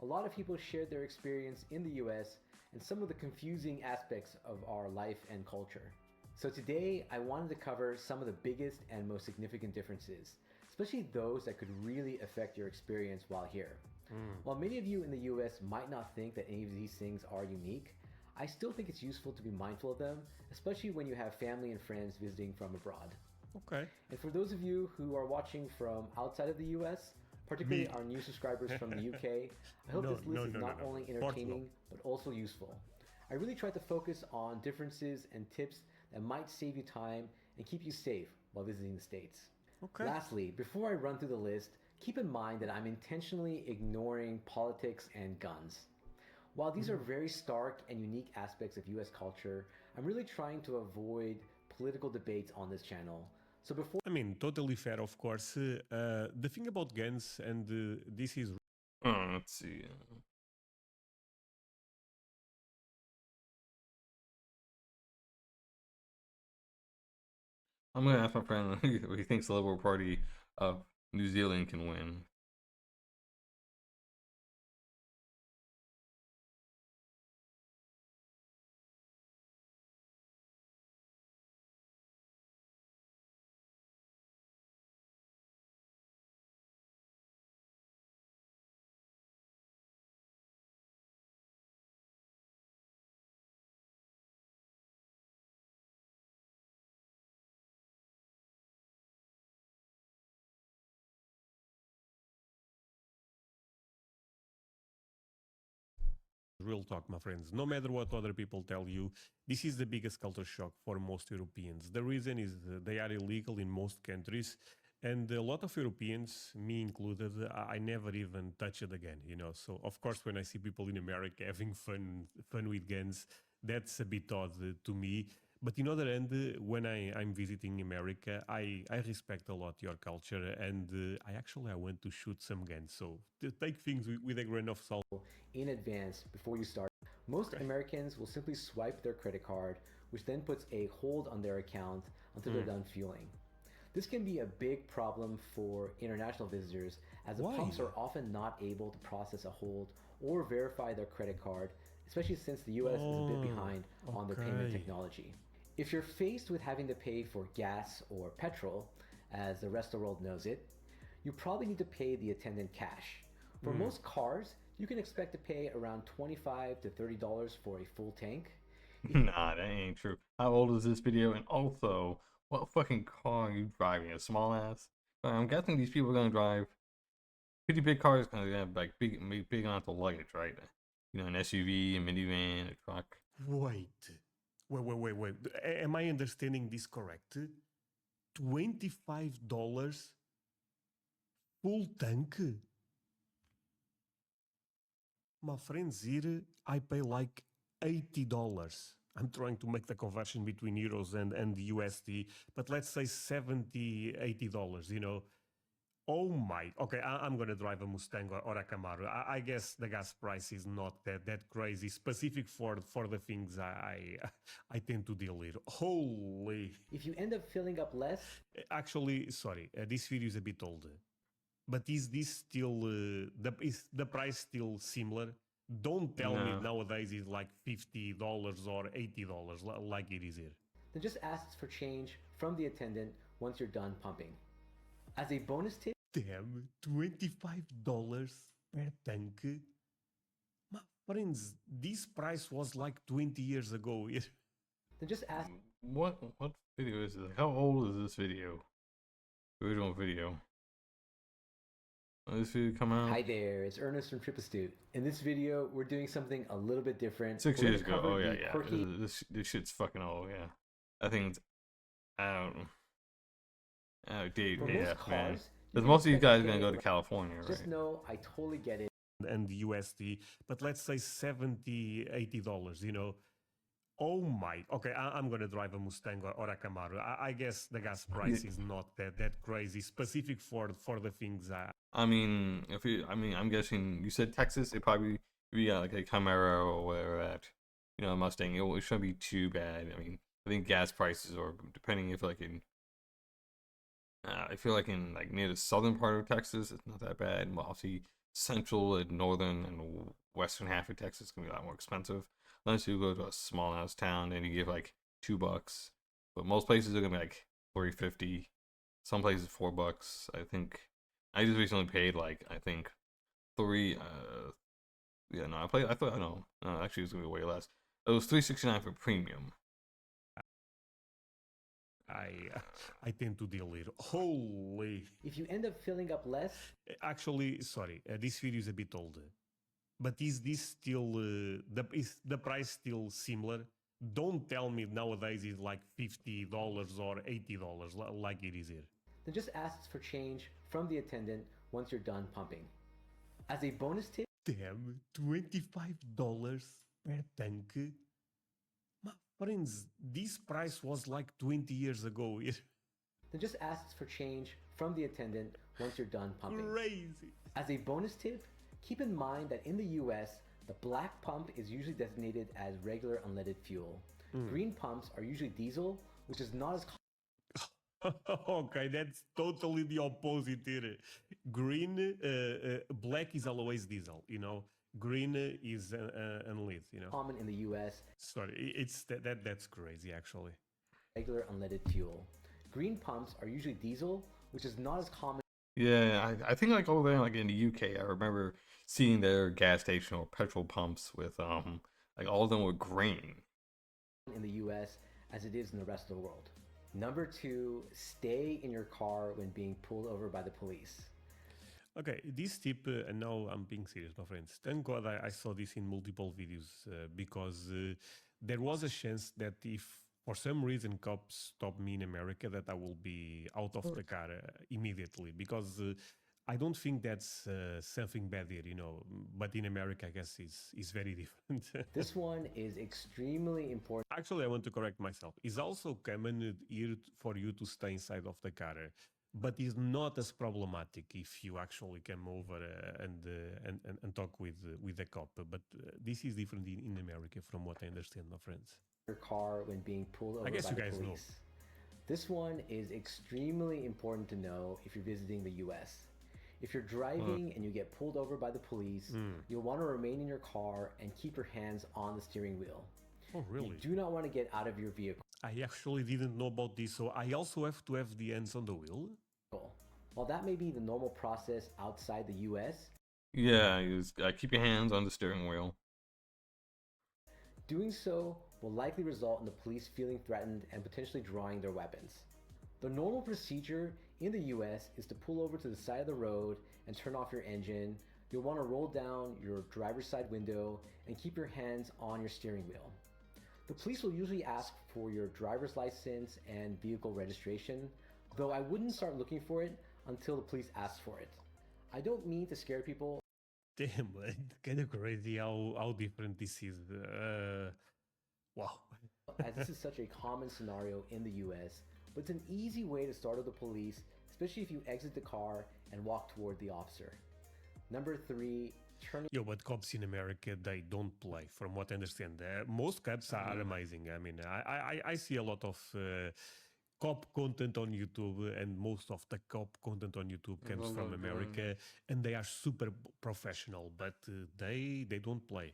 A lot of people shared their experience in the US and some of the confusing aspects of our life and culture. So today, I wanted to cover some of the biggest and most significant differences, especially those that could really affect your experience while here. While many of you in the US might not think that any of these things are unique, I still think it's useful to be mindful of them, especially when you have family and friends visiting from abroad. Okay. And for those of you who are watching from outside of the US, particularly Me. our new subscribers from the UK, I hope this list is not only entertaining, but also useful. I really tried to focus on differences and tips that might save you time and keep you safe while visiting the States. Okay. Lastly, before I run through the list, keep in mind that I'm intentionally ignoring politics and guns. While these are very stark and unique aspects of US culture, I'm really trying to avoid political debates on this channel. So before I mean, totally fair, of course. The thing about guns, and this is Let's see. I'm gonna ask my friend if he thinks the Liberal Party of New Zealand can win. real talk, my friends. No matter what other people tell you, this is the biggest culture shock for most Europeans. The reason is they are illegal in most countries, and a lot of Europeans, me included, I never even touch it again, you know. So of course, when I see people in America having fun with guns, that's a bit odd to me. But in other end, when I'm visiting America, I respect a lot your culture, and I want to shoot some guns. So take things with a grain of salt. in advance before you start. Most Americans will simply swipe their credit card, which then puts a hold on their account until they're done fueling. This can be a big problem for international visitors, as the pumps are often not able to process a hold or verify their credit card, especially since the US is a bit behind on their payment technology. If you're faced with having to pay for gas or petrol, as the rest of the world knows it, you probably need to pay the attendant cash. For most cars, you can expect to pay around $25 to $30 for a full tank. Nah, that ain't true. How old is this video? And also, what fucking car are you driving? A small ass? I'm guessing these people are gonna drive pretty big cars, gonna have like big amounts of luggage, right? You know, an SUV, a minivan, a truck. Wait. Am I understanding this correct? $25 full tank? My friends here, I pay like $80. I'm trying to make the conversion between euros and USD, but let's say $70, $80, you know. Oh my, okay, I'm gonna drive a Mustang or a Camaro. I guess the gas price is not that crazy, specific for the things I tend to deal with. Holy. If you end up filling up less, Actually, sorry, this video is a bit older. But is this still, is the price still similar? Don't tell me nowadays it's like $50 or $80 like it is here. then just ask for change from the attendant once you're done pumping. As a bonus tip, Damn, $25 per tank? My friends, this price was like 20 years ago. then just ask. What video is this? How old is this video? The original video. When did this video come out? Hi there, it's Ernest from Trip Astute. In this video, we're doing something a little bit different. 6 We're years gonna ago. cover Oh yeah, the yeah. quirky- This shit's fucking old. Yeah, I think it's outdated. For Yeah, most man. cars, Because you most of can you guys are expect gonna to go pay to California, Just right? know I totally get it. And USD, but let's say $70, $80, you know. Oh my, okay, I'm gonna drive a Mustang or a Camaro. I guess the gas price is not that crazy, specific for the things I mean, I'm guessing you said Texas. It probably if you got like a Camaro or whatever at, you know, a Mustang. It shouldn't be too bad. I mean, I think gas prices, or depending if like in, I feel like in like near the southern part of Texas, it's not that bad. But obviously, central and northern and western half of Texas is gonna be a lot more expensive. Unless you go to a small house town and you give like $2, but most places are gonna be like $3.50. Some places $4. I think I just recently paid like I think three. Yeah, no, I thought no, actually it's gonna be way less. It was $3.69 for premium. I tend to deal with. Holy. If you end up filling up less, Actually, sorry, this video is a bit older. But is this still, is the price still similar? Don't tell me nowadays it's like $50 or $80 like it is here. then just ask for change from the attendant once you're done pumping. As a bonus tip, Damn, $25 per tank? My friends, this price was like 20 years ago. then just ask for change from the attendant once you're done pumping. Crazy. As a bonus tip, keep in mind that in the US, the black pump is usually designated as regular unleaded fuel. Green pumps are usually diesel, which is not as Okay, that's totally the opposite here. Green, black is always diesel, you know. Green is unleaded, you know. common in the US, Sorry, it's that's crazy actually. regular unleaded fuel. Green pumps are usually diesel, which is not as common Yeah, I think like over there, like in the UK, I remember seeing their gas station or petrol pumps with like all of them were green. in the US as it is in the rest of the world. Number 2, stay in your car when being pulled over by the police. Okay, this tip, and now I'm being serious, my friends. Thank God I saw this in multiple videos because there was a chance that if for some reason cops stop me in America, that I will be out of the car immediately because I don't think that's something bad here, you know. But in America, I guess is very different. This one is extremely important. Actually, I want to correct myself. It's also common here for you to stay inside of the car but is not as problematic if you actually come over and talk with the cop. But this is different in America, from what I understand, my friends. Your car when being pulled over I guess by you the guys know. police. This one is extremely important to know if you're visiting the US. If you're driving and you get pulled over by the police, you'll want to remain in your car and keep your hands on the steering wheel. Oh, really? You do not want to get out of your vehicle. I actually didn't know about this, so I also have to have the hands on the wheel? While that may be the normal process outside the US, Yeah, you just keep your hands on the steering wheel. doing so will likely result in the police feeling threatened and potentially drawing their weapons. The normal procedure in the US is to pull over to the side of the road and turn off your engine. You'll want to roll down your driver's side window and keep your hands on your steering wheel. The police will usually ask for your driver's license and vehicle registration, though I wouldn't start looking for it until the police ask for it. I don't mean to scare people. Damn, it's kind of crazy how different this is. Wow. As this is such a common scenario in the US, but it's an easy way to startle the police, especially if you exit the car and walk toward the officer. Number 3, turning. Yo, but cops in America, they don't play, from what I understand. Most cops are amazing. I mean, I see a lot of cop content on YouTube, and most of the cop content on YouTube comes from America, and they are super professional, but they don't play.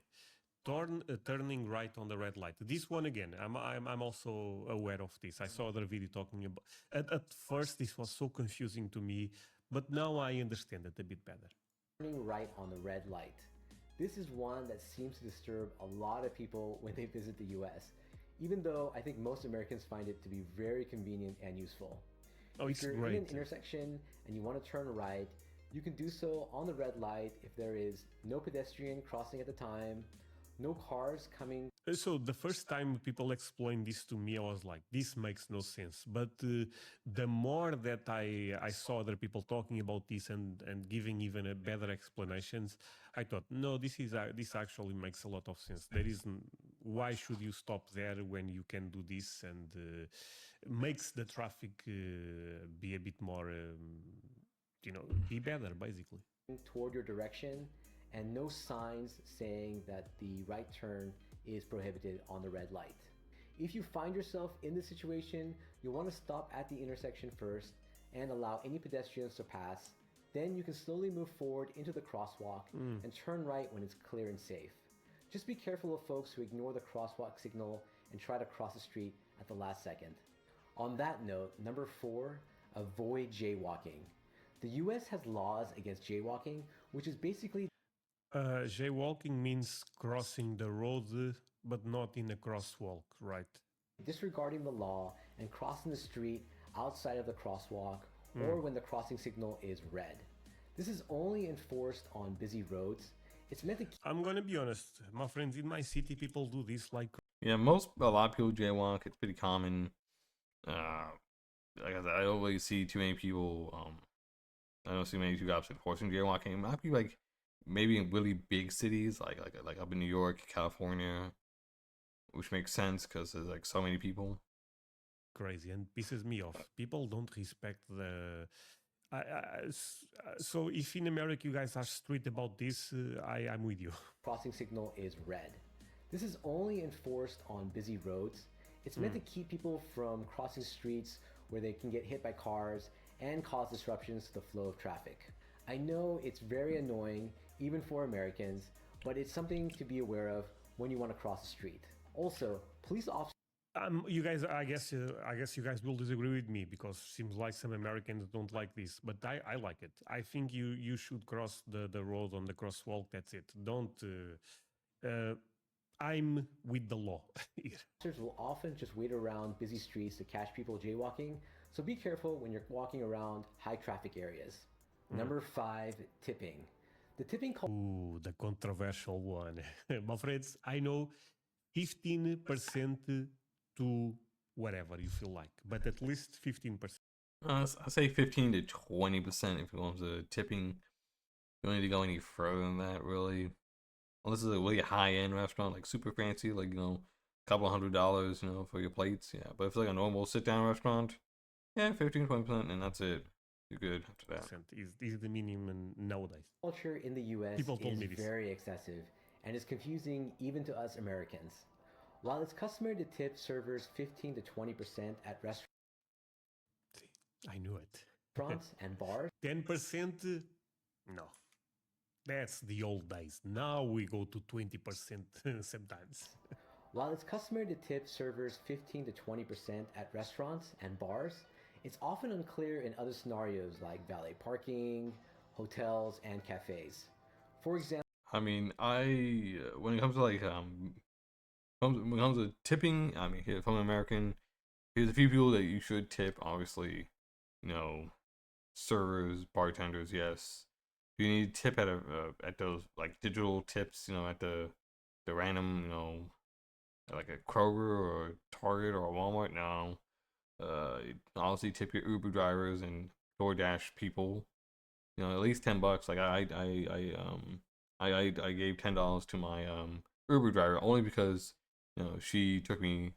Turning right on the red light. This one again, I'm also aware of this. I saw other video talking about. At first, this was so confusing to me, but now I understand it a bit better. Turning right on the red light. This is one that seems to disturb a lot of people when they visit the US, even though I think most Americans find it to be very convenient and useful. Oh, it's if you're great. in an intersection and you want to turn right, you can do so on the red light if there is no pedestrian crossing at the time, no cars coming. So the first time people explained this to me, I was like, this makes no sense. But the more that I saw other people talking about this and giving even a better explanations, I thought, no, this actually makes a lot of sense. There isn't, why should you stop there when you can do this, and makes the traffic be a bit more, be better, basically. Toward your direction, and no signs saying that the right turn is prohibited on the red light. If you find yourself in this situation, you'll want to stop at the intersection first and allow any pedestrians to pass. Then you can slowly move forward into the crosswalk and turn right when it's clear and safe. Just be careful of folks who ignore the crosswalk signal and try to cross the street at the last second. On that note, number 4, avoid jaywalking. The US has laws against jaywalking, which is basically jaywalking means crossing the road, but not in a crosswalk, right? disregarding the law and crossing the street outside of the crosswalk or when the crossing signal is red. This is only enforced on busy roads. It's meant to keep. I'm gonna be honest, my friends, in my city, people do this like. Yeah, a lot of people jaywalk. It's pretty common. Like I said, I don't really see too many people. I don't see many cops enforcing jaywalking. It might be like maybe in really big cities, like up in New York, California, which makes sense because there's like so many people. Crazy and pisses me off. People don't respect the. So if in America you guys are strict about this, I'm with you. Crossing signal is red. This is only enforced on busy roads. It's meant to keep people from crossing streets where they can get hit by cars and cause disruptions to the flow of traffic. I know it's very annoying, even for Americans, but it's something to be aware of when you want to cross the street. Also, police officers. You guys, I guess you guys will disagree with me because seems like some Americans don't like this, but I like it. I think you should cross the road on the crosswalk. That's it. Don't. I'm with the law here. Officers will often just wait around busy streets to catch people jaywalking, so be careful when you're walking around high traffic areas. Number 5, tipping. The tipping Ooh, the controversial one. My friends, I know 15% to whatever you feel like, but at least 15%. I say 15 to 20% if it comes to tipping. You don't need to go any further than that, really. Unless it's a really high-end restaurant, like super fancy, like, a couple $100, for your plates, yeah. But if it's like a normal sit-down restaurant, yeah, 15 to 20%, and that's it. you're good after that. Is the minimum nowadays. Culture in the US People told is me this. very excessive and is confusing even to us Americans. While it's customary to tip servers 15 to 20% at I knew it. restaurants and bars, 10%? No. That's the old days. Now we go to 20% sometimes. while it's customary to tip servers 15 to 20% at restaurants and bars, it's often unclear in other scenarios like valet parking, hotels, and cafes. For example, I mean, when it comes to like when it comes to tipping, I mean, here, if I'm an American, here's a few people that you should tip. Obviously, you know, servers, bartenders, yes. You need to tip at those like digital tips, you know, at the random, you know, like a Kroger or Target or Walmart. No, obviously tip your Uber drivers and DoorDash people. You know, at least $10. Like I gave $10 to my Uber driver only because you know she took me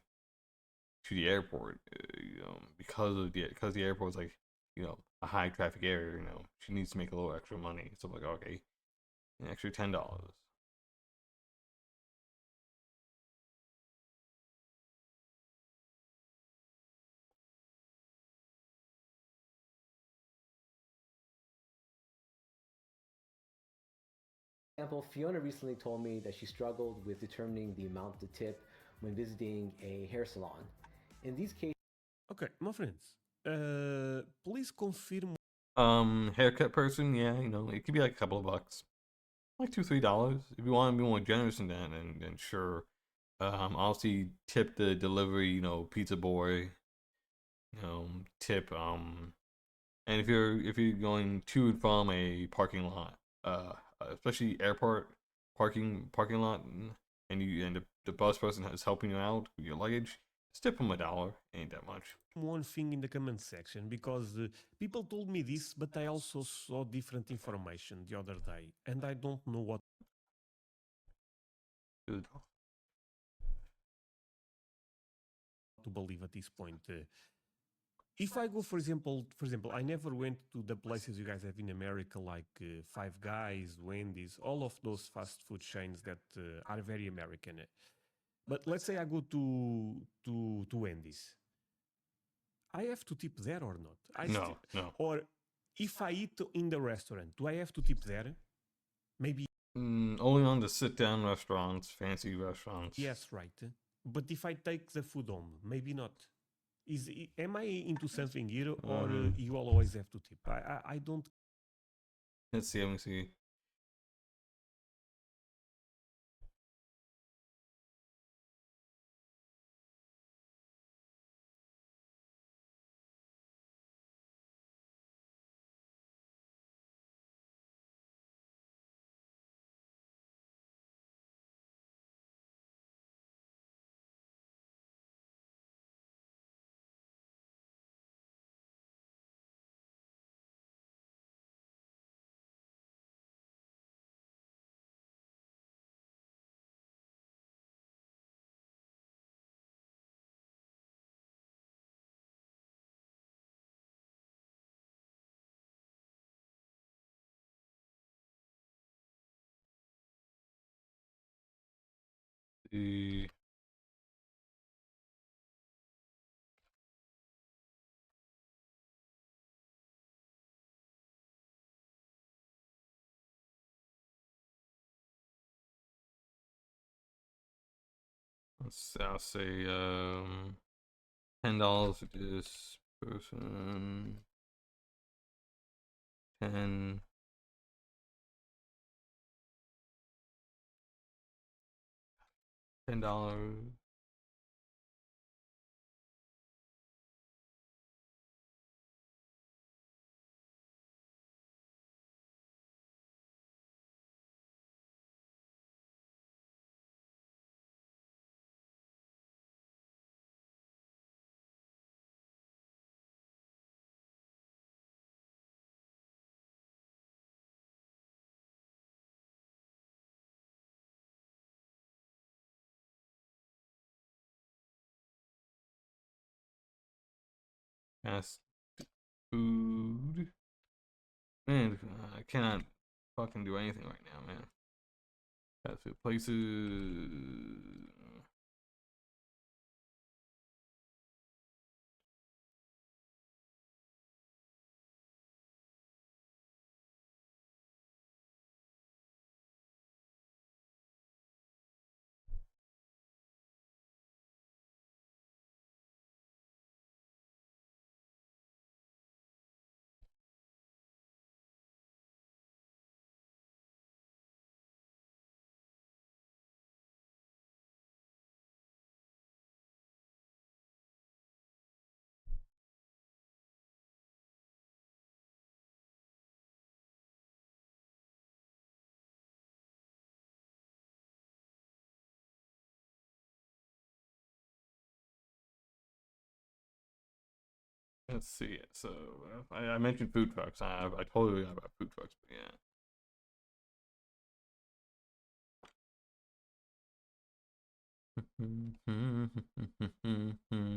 to the airport. You know, because the airport's like you know a high traffic area. You know, she needs to make a little extra money. So I'm like, okay, an extra $10. Fiona recently told me that she struggled with determining the amount to tip when visiting a hair salon. In these cases, Okay, my friends, please confirm. Haircut person, yeah, you know, it could be like a couple of bucks, like $2-3. If you want to be more generous than that, then sure. Obviously tip the delivery, you know, pizza boy, you know, tip and if you're going to and from a parking lot, especially airport parking lot, and the bus person is helping you out with your luggage, just tip them $1. Ain't that much. One thing in the comment section because people told me this, but I also saw different information the other day, and I don't know what Good. to believe at this point. If I go, for example, I never went to the places you guys have in America, like Five Guys, Wendy's, all of those fast food chains that are very American. But let's say I go to Wendy's. I have to tip there or not? No. Or if I eat in the restaurant, do I have to tip there? Maybe. Only on the sit-down restaurants, fancy restaurants. Yes, right. But if I take the food home, maybe not. Am I into something here, or you always have to tip? I don't. Let's see. Let me see. The I'll say $10 for this person. 10. $10. Fast food. Man, I cannot fucking do anything right now, man. Fast food places. Let's see it. So I mentioned food trucks. I totally forgot about food trucks, but yeah.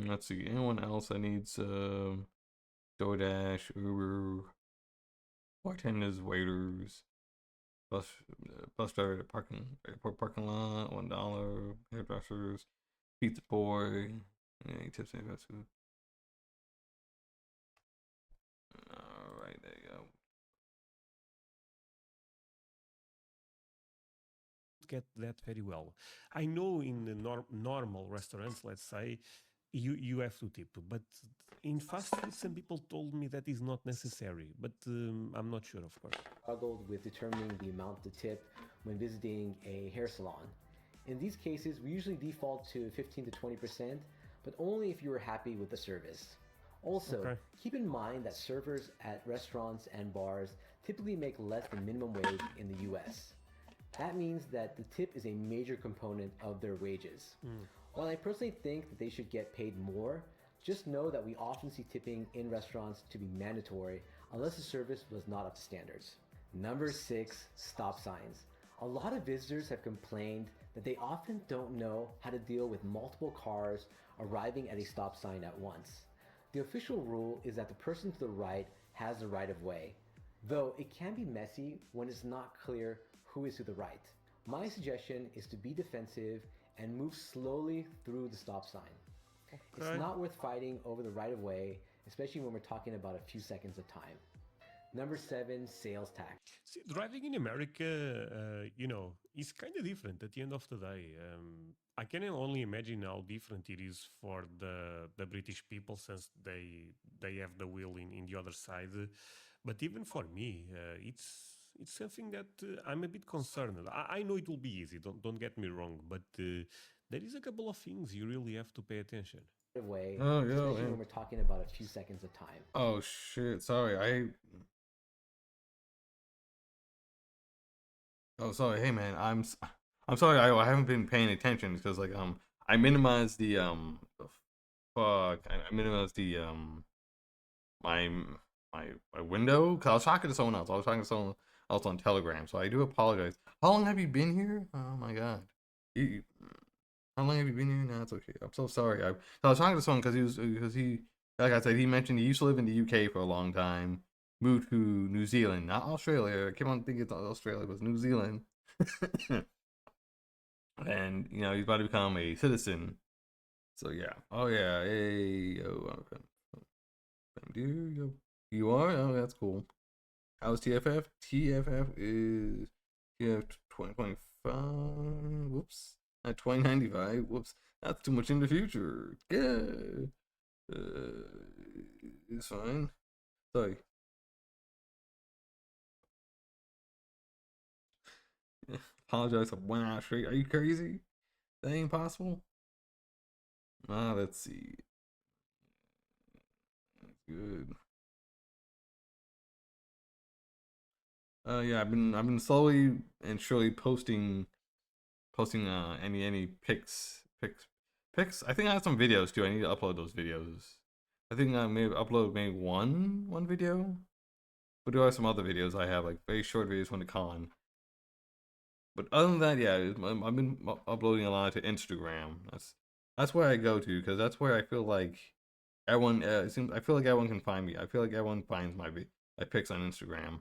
Let's see. Anyone else that needs DoorDash, Uber, bartenders, waiters, bus driver to airport parking lot, $1. Hairdressers, pizza boy. Any tips? Any fast food? All right, there you go. Get that very well. I know in the normal restaurants, let's say, you have to tip, but in fast food, some people told me that is not necessary, but I'm not sure, of course. Struggled with determining the amount to tip when visiting a hair salon. In these cases, we usually default to 15 to 20%, but only if you are happy with the service. Also, keep in mind that servers at restaurants and bars typically make less than minimum wage in the US. That means that the tip is a major component of their wages. While I personally think that they should get paid more, just know that we often see tipping in restaurants to be mandatory unless the service was not up to standards. Number 6, stop signs. A lot of visitors have complained that they often don't know how to deal with multiple cars arriving at a stop sign at once. The official rule is that the person to the right has the right of way, though it can be messy when it's not clear who is to the right. My suggestion is to be defensive and move slowly through the stop sign. It's not worth fighting over the right of way, especially when we're talking about a few seconds of time. Number 7, sales tax. See, driving in America, is kind of different at the end of the day. I can only imagine how different it is for the British people since they have the wheel in the other side. But even for me, it's something that I'm a bit concerned. I know it will be easy, don't get me wrong, but there is a couple of things you really have to pay attention. Way, Oh, especially when we're talking about a few seconds of time. Oh shit! Sorry, Oh, sorry. Hey, man, I'm sorry. I haven't been paying attention because I minimized the fuck. I minimized the my my window because I was talking to someone else. I was talking to someone else on Telegram, so I do apologize. How long have you been here? Oh my god. How long have you been here? No, it's okay. I'm so sorry. I was talking to someone because he like I said, he mentioned he used to live in the UK for a long time, moved to New Zealand, not Australia. I keep on thinking it's Australia, but it's New Zealand. And he's about to become a citizen. So yeah. Oh yeah. Hey yo. You are? Oh, that's cool. How's TFF? TFF is TF 2025. Whoops. At 2095. Whoops. That's too much in the future. Yeah. It's fine. Sorry. Apologize for 1 hour straight. Are you crazy? That ain't possible. Let's see. That's good. Yeah, I've been slowly and surely posting any pics. I think I have some videos too. I need to upload those videos. I think I may upload maybe one video, but there are some other videos I have, like very short videos from the con. But other than that, yeah, I've been uploading a lot to Instagram. That's where I go to because that's where I feel like everyone. I feel like everyone can find me. I feel like everyone finds my pics on Instagram.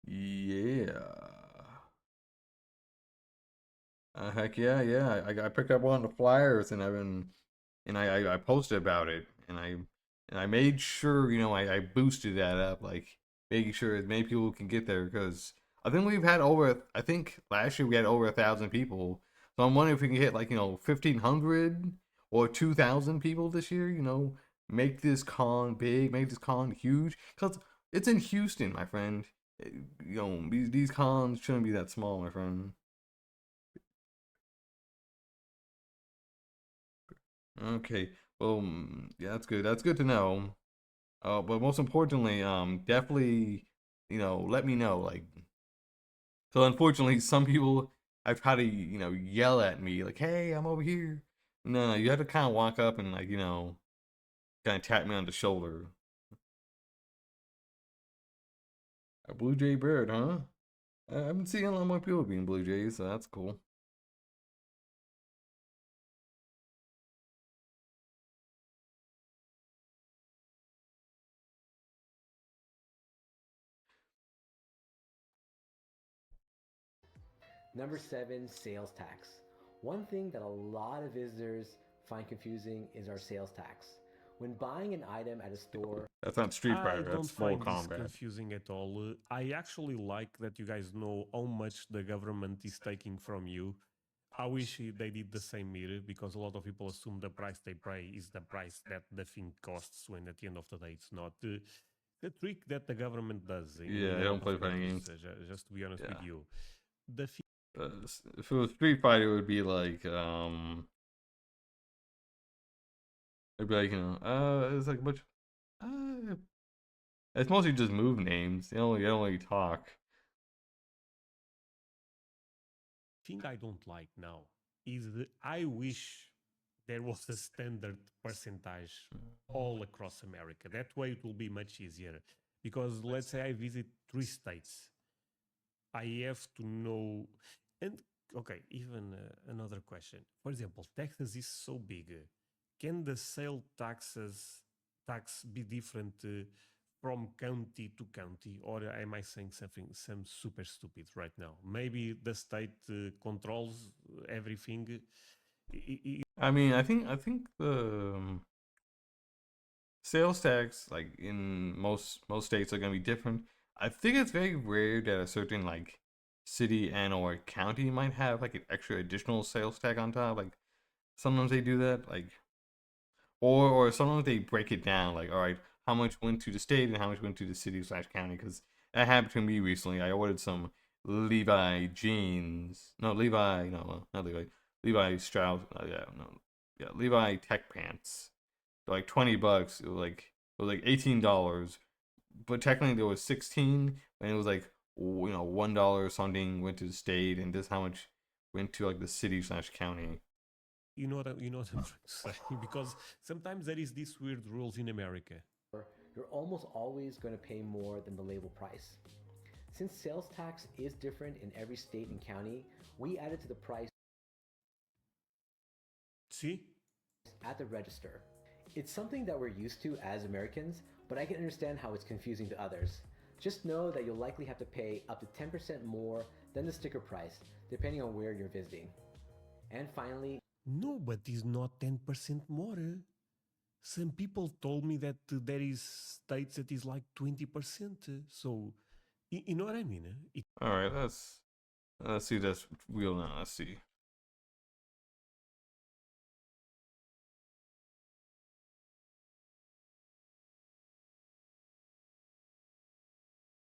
Yeah. Heck yeah, yeah. I picked up one of the flyers and I posted about it and I made sure, I boosted that up, like making sure as many people can get there because I think we've had over I think last year we had over 1,000 people. So I'm wondering if we can hit like, 1,500 or 2,000 people this year, make this con big, make this con huge. Because it's in Houston, my friend. These cons shouldn't be that small, my friend. Okay. Well, yeah, that's good. That's good to know. But most importantly, definitely, let me know. Like, so unfortunately, some people I've tried to, yell at me like, "Hey, I'm over here." No, you have to kind of walk up and like, kind of tap me on the shoulder. A blue jay bird, huh? I've been seeing a lot more people being blue jays, so that's cool. Number 7, sales tax. One thing that a lot of visitors find confusing is our sales tax. When buying an item at a store, That's not Street I Fighter. don't That's Mortal find this Kombat. confusing at all. I actually like that you guys know how much the government is taking from you. I wish they did the same here because a lot of people assume the price they pay is the price that the thing costs when at the end of the day it's not. The trick that the government does Yeah, in I a lot don't of play fighting countries, games. just to be honest Yeah. with you, the If it was Street Fighter, it would be like, it'd be like, it's like a bunch. Uh, it's mostly just move names. You don't really talk. thing I don't like now is that I wish there was a standard percentage all across America. That way it will be much easier. Because let's say I visit 3 states, I have to know. And okay, even another question. For example, Texas is so big. Can the sale tax be different from county to county, or am I saying some super stupid right now? Maybe the state controls everything. I mean, I think the sales tax, like in most states, are gonna be different. I think it's very rare that a certain like city and or county might have like an extra additional sales tax on top. Like sometimes they do that, like or sometimes they break it down. Like, all right, how much went to the state and how much went to the city slash county? Because that happened to me recently. I ordered some Levi jeans. No, Levi. No, not Levi. Levi Strauss. Yeah, no, yeah, Levi tech pants. They're like $20. It was like $18, but technically there was 16, and it was like $1 something went to the state, and this how much went to like the city slash county. You know what I'm trying to say because sometimes there is these weird rules in America. you're almost always going to pay more than the label price. Since sales tax is different in every state and county, we added to the price See? at the register. It's something that we're used to as Americans, but I can understand how it's confusing to others. Just know that you'll likely have to pay up to 10% more than the sticker price, depending on where you're visiting. And finally, No, but it's not 10% more. Some people told me that there is states that is like 20%. So, you know what I mean? All right, let's see this wheel now. Let's see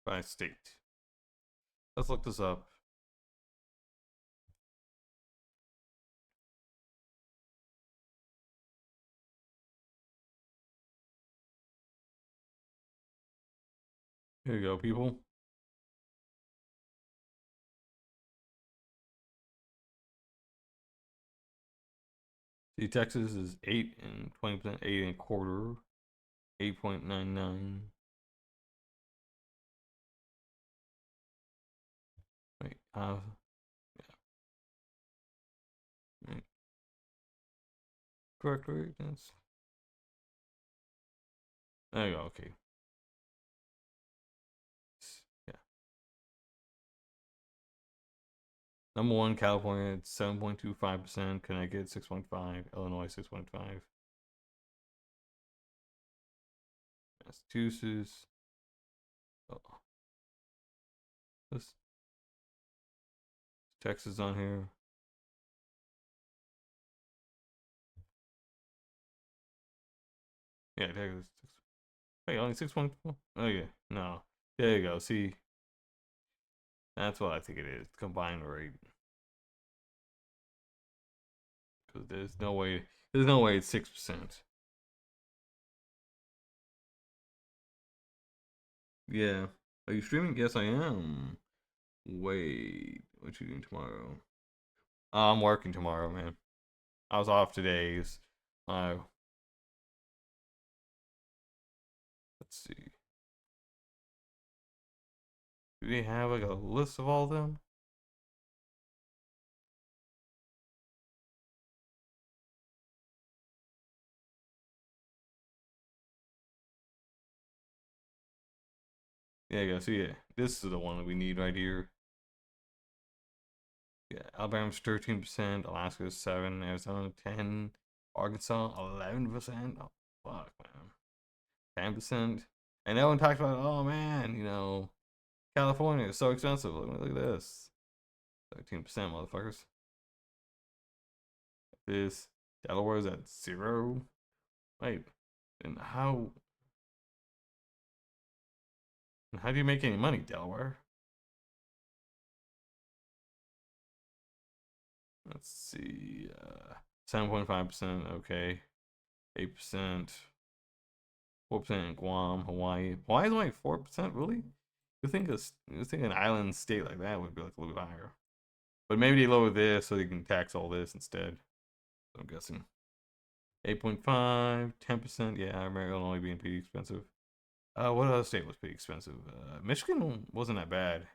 by state. Let's look this up. Here you go, people. See, Texas is 8 and 20%, 8 and a quarter, 8.99. Wait, wait, correct, right? That's there you go. Okay. Number one, California at 7.25%, Connecticut 6.5%, Illinois 6.5%, Massachusetts. Oh, this Texas on here. Yeah, Texas. Wait, only 6.4. Oh yeah, no. There you go. See, that's what I think it is. Combined rate. Because there's no way it's 6%. Yeah. Are you streaming? Yes, I am. Wait, what you doing tomorrow? I'm working tomorrow, man. I was off today. Let's see. Do they have like a list of all of them? Yeah, guys. So yeah, this is the one that we need right here. Yeah, Alabama's 13%, Alaska's 7%, Arizona 10%, Arkansas 11%. Oh fuck, man. 10%. And everyone talks about, oh man, California is so expensive. Look at this. 13%, motherfuckers. This Delaware's at 0. Wait, and how do you make any money, Delaware? Let's see. 7.5%, okay. 8%. 4% in Guam, Hawaii. Hawaii is only 4%, really? You think an island state like that would be like a little bit higher. But maybe they lower this so they can tax all this instead. I'm guessing. 8.5, 10%. Yeah, I remember Illinois being pretty expensive. What other state was pretty expensive? Michigan wasn't that bad.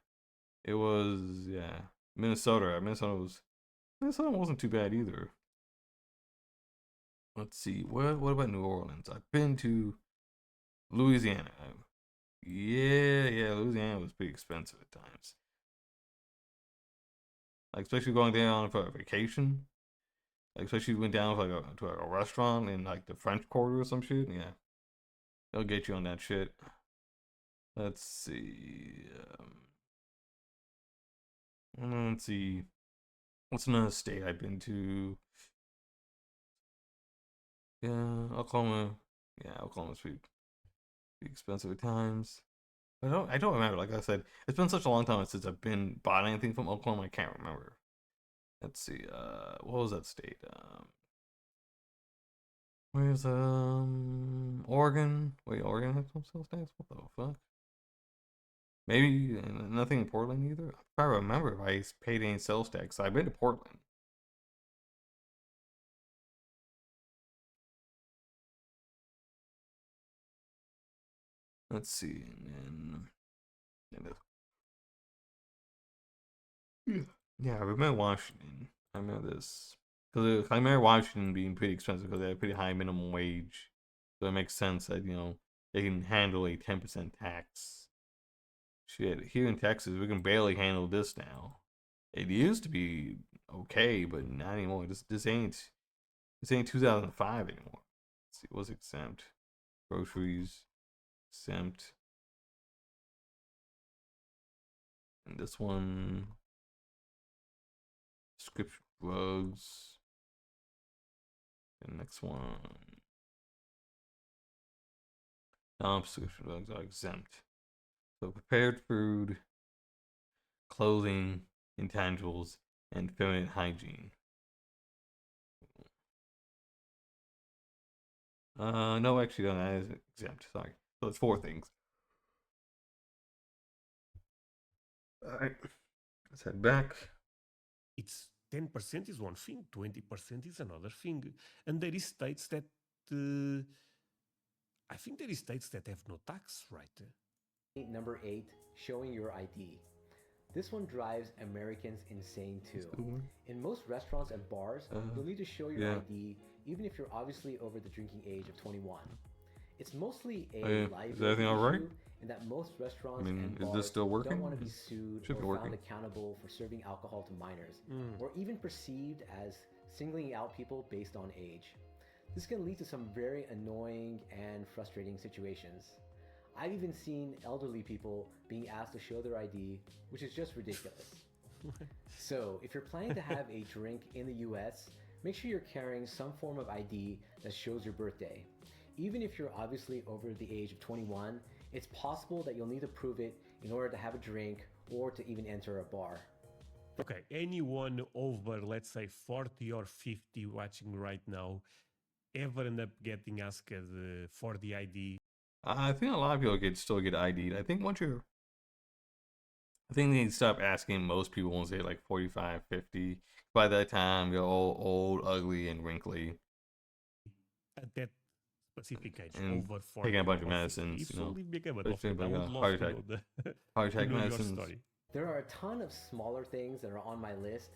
It was, yeah. Minnesota. Minnesota wasn't too bad either. Let's see. What about New Orleans? I've been to Louisiana. Yeah, Louisiana was pretty expensive at times. Like, especially going there on for a vacation. Like, especially if you went down for to a restaurant in like the French Quarter or some shit. Yeah, they'll get you on that shit. Let's see. Let's see. What's another state I've been to? Yeah, Oklahoma. Yeah, Oklahoma's pretty expensive at times. I don't remember. Like I said, it's been such a long time since I've been bought anything from Oklahoma. I can't remember. Let's see. What was that state? Where's Oregon? Wait, Oregon has some sales tax? What the fuck? Maybe nothing in Portland either. I can't remember if I paid any sales tax. I've been to Portland. Let's see, and then yeah, I remember Washington. I remember this because I remember Washington being pretty expensive because they have a pretty high minimum wage, so it makes sense that they can handle a 10% tax. Shit, here in Texas, we can barely handle this now. It used to be okay, but not anymore. This ain't 2005 anymore. Let's see, what's exempt? Groceries, exempt. And this one, prescription drugs. The next one, non-prescription drugs are exempt. So prepared food, clothing, intangibles, and feminine hygiene. No, actually, no, that is exempt. Sorry. So it's 4 things. All right. Let's head back. It's 10% is one thing, 20% is another thing. And there is states that I think there is states that have no tax, right? Number 8, showing your ID. This one drives Americans insane too. In most restaurants and bars, you'll need to show your ID even if you're obviously over the drinking age of 21. It's mostly a liability issue and that most I restaurants mean, and is this bars still working? don't want to be sued Should be or found working. accountable for serving alcohol to minors, or even perceived as singling out people based on age. This can lead to some very annoying and frustrating situations. I've even seen elderly people being asked to show their ID, which is just ridiculous. So, if you're planning to have a drink in the US, make sure you're carrying some form of ID that shows your birthday. Even if you're obviously over the age of 21, it's possible that you'll need to prove it in order to have a drink or to even enter a bar. Okay, anyone over, let's say, 40 or 50 watching right now ever end up getting asked for the ID? I think a lot of people still get ID'd. I think they need to stop asking most people once they're like 45, 50. By that time, you're all old, ugly, and wrinkly. At that specific age, And over 40 taking a bunch of or 50. medicines, If you so, know. leave me a comment. Especially I like would a love to know, heart to attack know your medicines. story. There are a ton of smaller things that are on my list,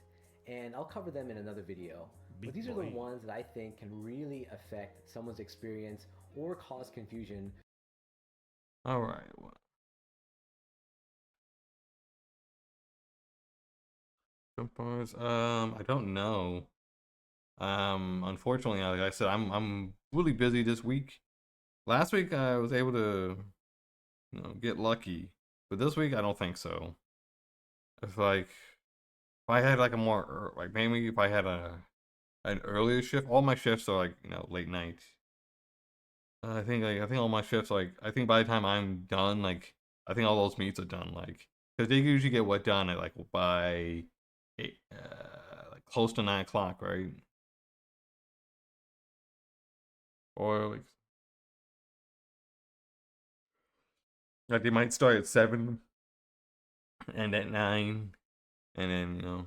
and I'll cover them in another video. But these are the ones that I think can really affect someone's experience or cause confusion. All right. I don't know. Unfortunately, like I said, I'm really busy this week. Last week I was able to, get lucky, but this week I don't think so. If I had like a more like maybe if I had an earlier shift, all my shifts are like late night. I think all my shifts I think by the time I'm done I think all those meets are done because they usually get what done at by 8 like close to 9 o'clock, right? Or like they might start at 7 and at 9, and then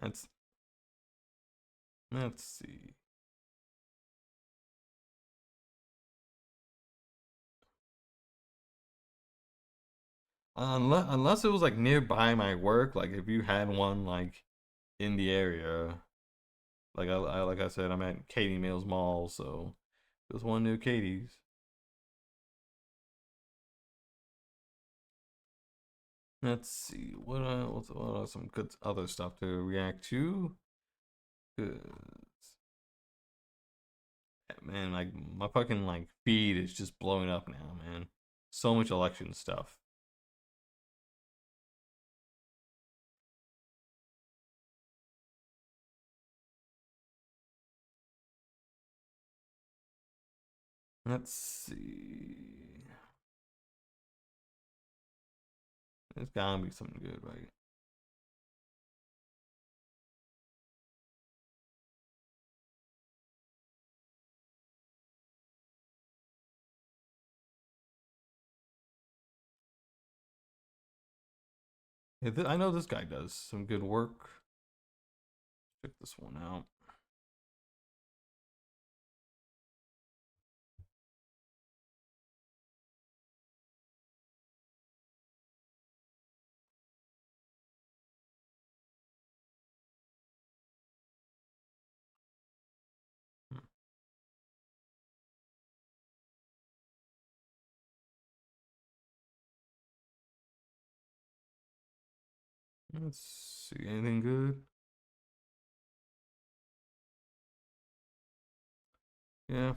that's let's see. Unless it was like nearby my work, like if you had one in the area, like I said, I'm at Katie Mills Mall, so there's one near Katie's. Let's see what are some good other stuff to react to. 'Cause, man, my fucking feed is just blowing up now, man. So much election stuff. Let's see. There's gotta be something good, right? Yeah, I know this guy does some good work. Check this one out. Let's see, anything good? Yeah.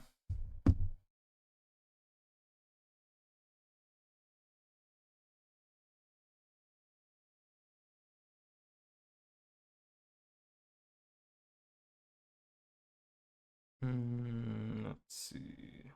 Let's see.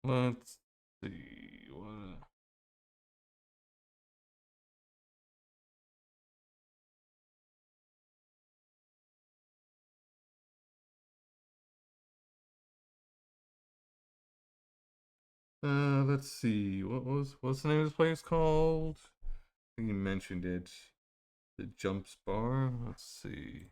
Let's see. What? Let's see. What's the name of this place called? I think you mentioned it. The Jumps Bar. Let's see.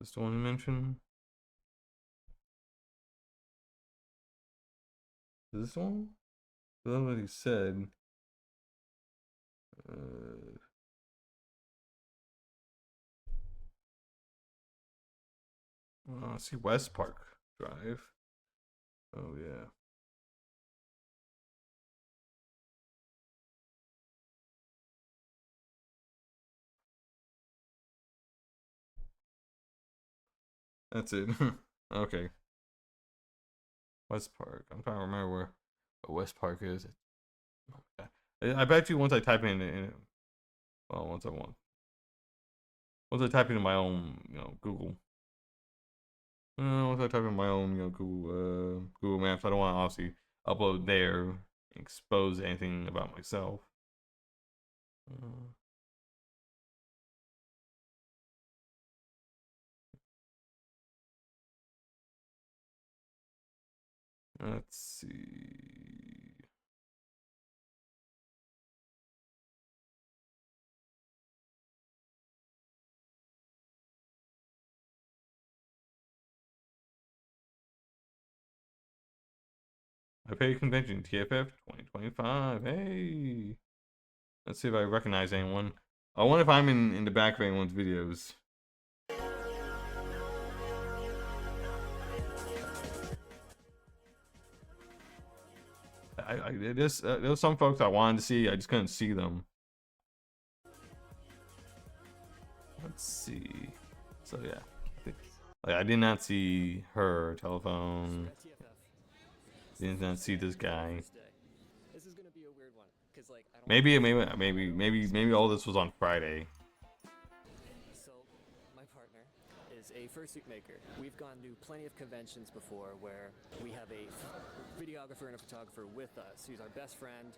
Is this the one you mentioned? Is this the one? That's what he said. I see West Park Drive. Oh yeah. That's it. Okay. West Park. I'm trying to remember where West Park is. I bet you once I type in well, once I type in my own, Google. Once I type in my own, Google Maps, I don't want to obviously upload there and expose anything about myself. Let's see. I paid convention TFF 2025. Hey, let's see if I recognize anyone. I wonder if I'm in the back of anyone's videos. There was some folks I wanted to see. I just couldn't see them. Let's see. So yeah, I did not see her telephone. Did not see this guy. This is gonna be a weird one, cause like I don't. Maybe all this was on Friday. So, my partner is a fursuit maker. We've gone to plenty of conventions before where we have a videographer and a photographer with us, who's our best friend,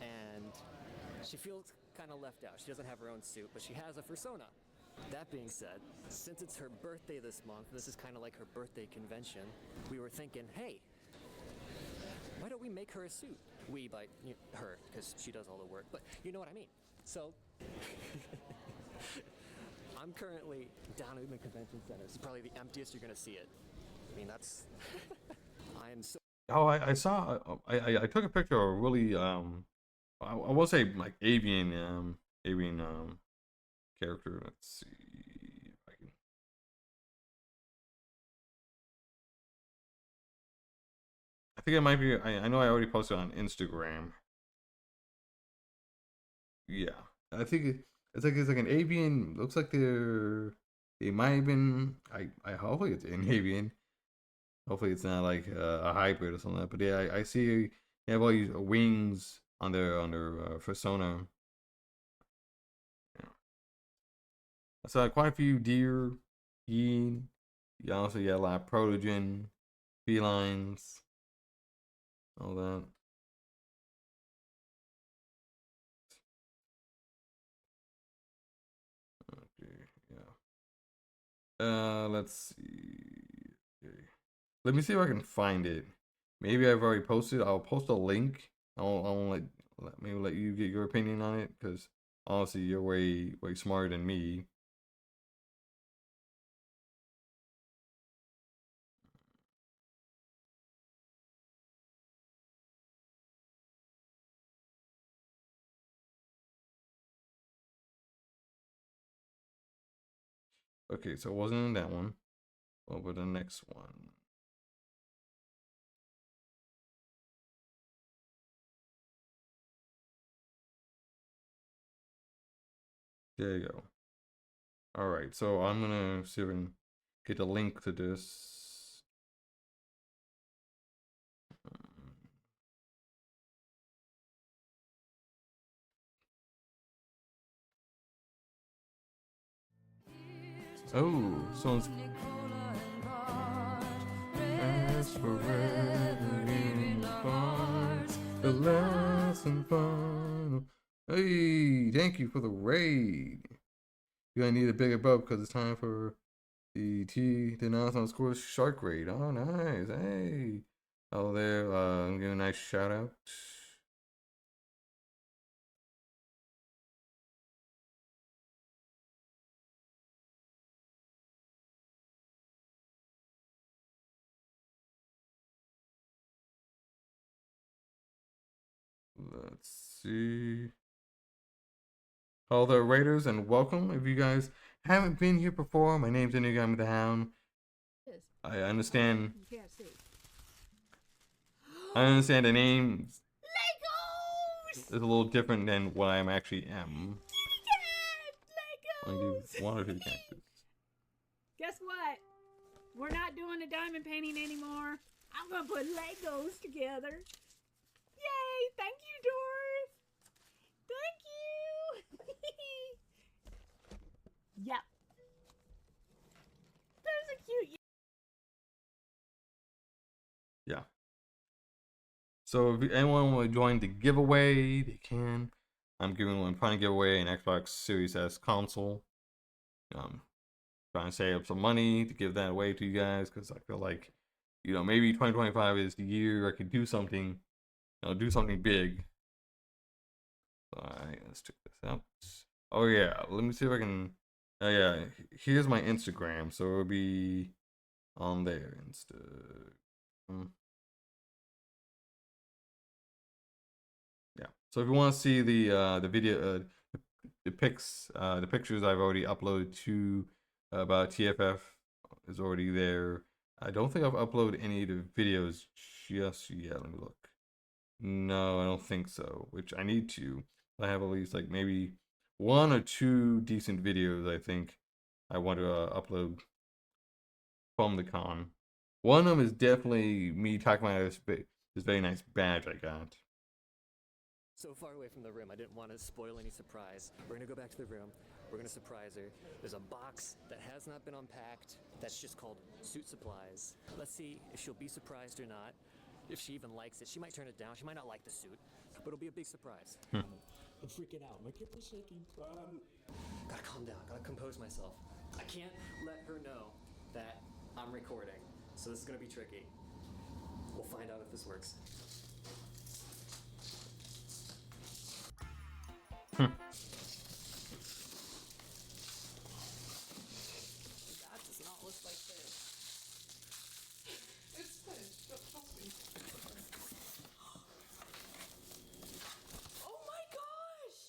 and she feels kind of left out. She doesn't have her own suit, but she has a persona. That being said, since it's her birthday this month, this is kind of like her birthday convention, we were thinking, hey, why don't we make her a suit? We, by her, because she does all the work, but you know what I mean. So, I'm currently down in the convention center. This is probably the emptiest you're gonna see it. I mean, that's. I am so. Oh, I saw. I took a picture of a really I will say like avian character. Let's see if I can. I think it might be. I know I already posted on Instagram. Yeah, I think it's like an avian. Looks like they might have been. I hopefully it's an avian. Hopefully it's not like a hybrid or something. But yeah, I see they have all these wings on their persona. Yeah. I saw quite a few deer, yin. You also got a lot of protogen, felines, all that. Okay, yeah. Let's see. Okay. Let me see if I can find it. Maybe I've already posted. I'll post a link. I'll let you get your opinion on it, because honestly, you're way smarter than me. Okay, so it wasn't in that one. What about the next one? There you go. All right, so I'm gonna see if I can get a link to this. Oh, someone's. As forever in the last and final Hey, thank you for the raid. You're gonna need a bigger boat because it's time for the announce on score shark raid. Oh, nice. Hey. Oh, there. I'm giving a nice shout out. Let's see. Hello there, Raiders, and welcome. If you guys haven't been here before, my name's InugamiTheHound. I understand. You can't see. I understand the name Legos! is a little different than what I actually am. Legos! I'll give one or two characters. Guess what? We're not doing the diamond painting anymore. I'm gonna put Legos together. Yay! Thank you, Doris. Thank you. Yep. Those are cute. Yeah. So if anyone want to join the giveaway, they can. I'm trying to give away an Xbox Series S console. Trying to save up some money to give that away to you guys because I feel like, maybe 2025 is the year I could do something, do something big. Alright, let's check this out. Oh yeah, let me see if I can. Yeah, here's my Instagram, so it'll be on there instead. Yeah. So if you want to see the video, the pictures I've already uploaded to about TFF is already there. I don't think I've uploaded any of the videos just yet. Let me look. No, I don't think so. Which I need to. I have at least like maybe 1 or 2 decent videos I think I want to upload from the con. One of them is definitely me talking about this very nice badge I got. So far away from the room, I didn't want to spoil any surprise. We're gonna go back to the room. We're gonna surprise her. There's a box that has not been unpacked. That's just called suit supplies. Let's see if she'll be surprised or not. If she even likes it, she might turn it down. She might not like the suit, but it'll be a big surprise. I'm freaking out. My kid was shaking. Gotta calm down. Gotta compose myself. I can't let her know that I'm recording, so this is gonna be tricky. We'll find out if this works. That does not look like this. It's finished. Trust me. Oh my gosh!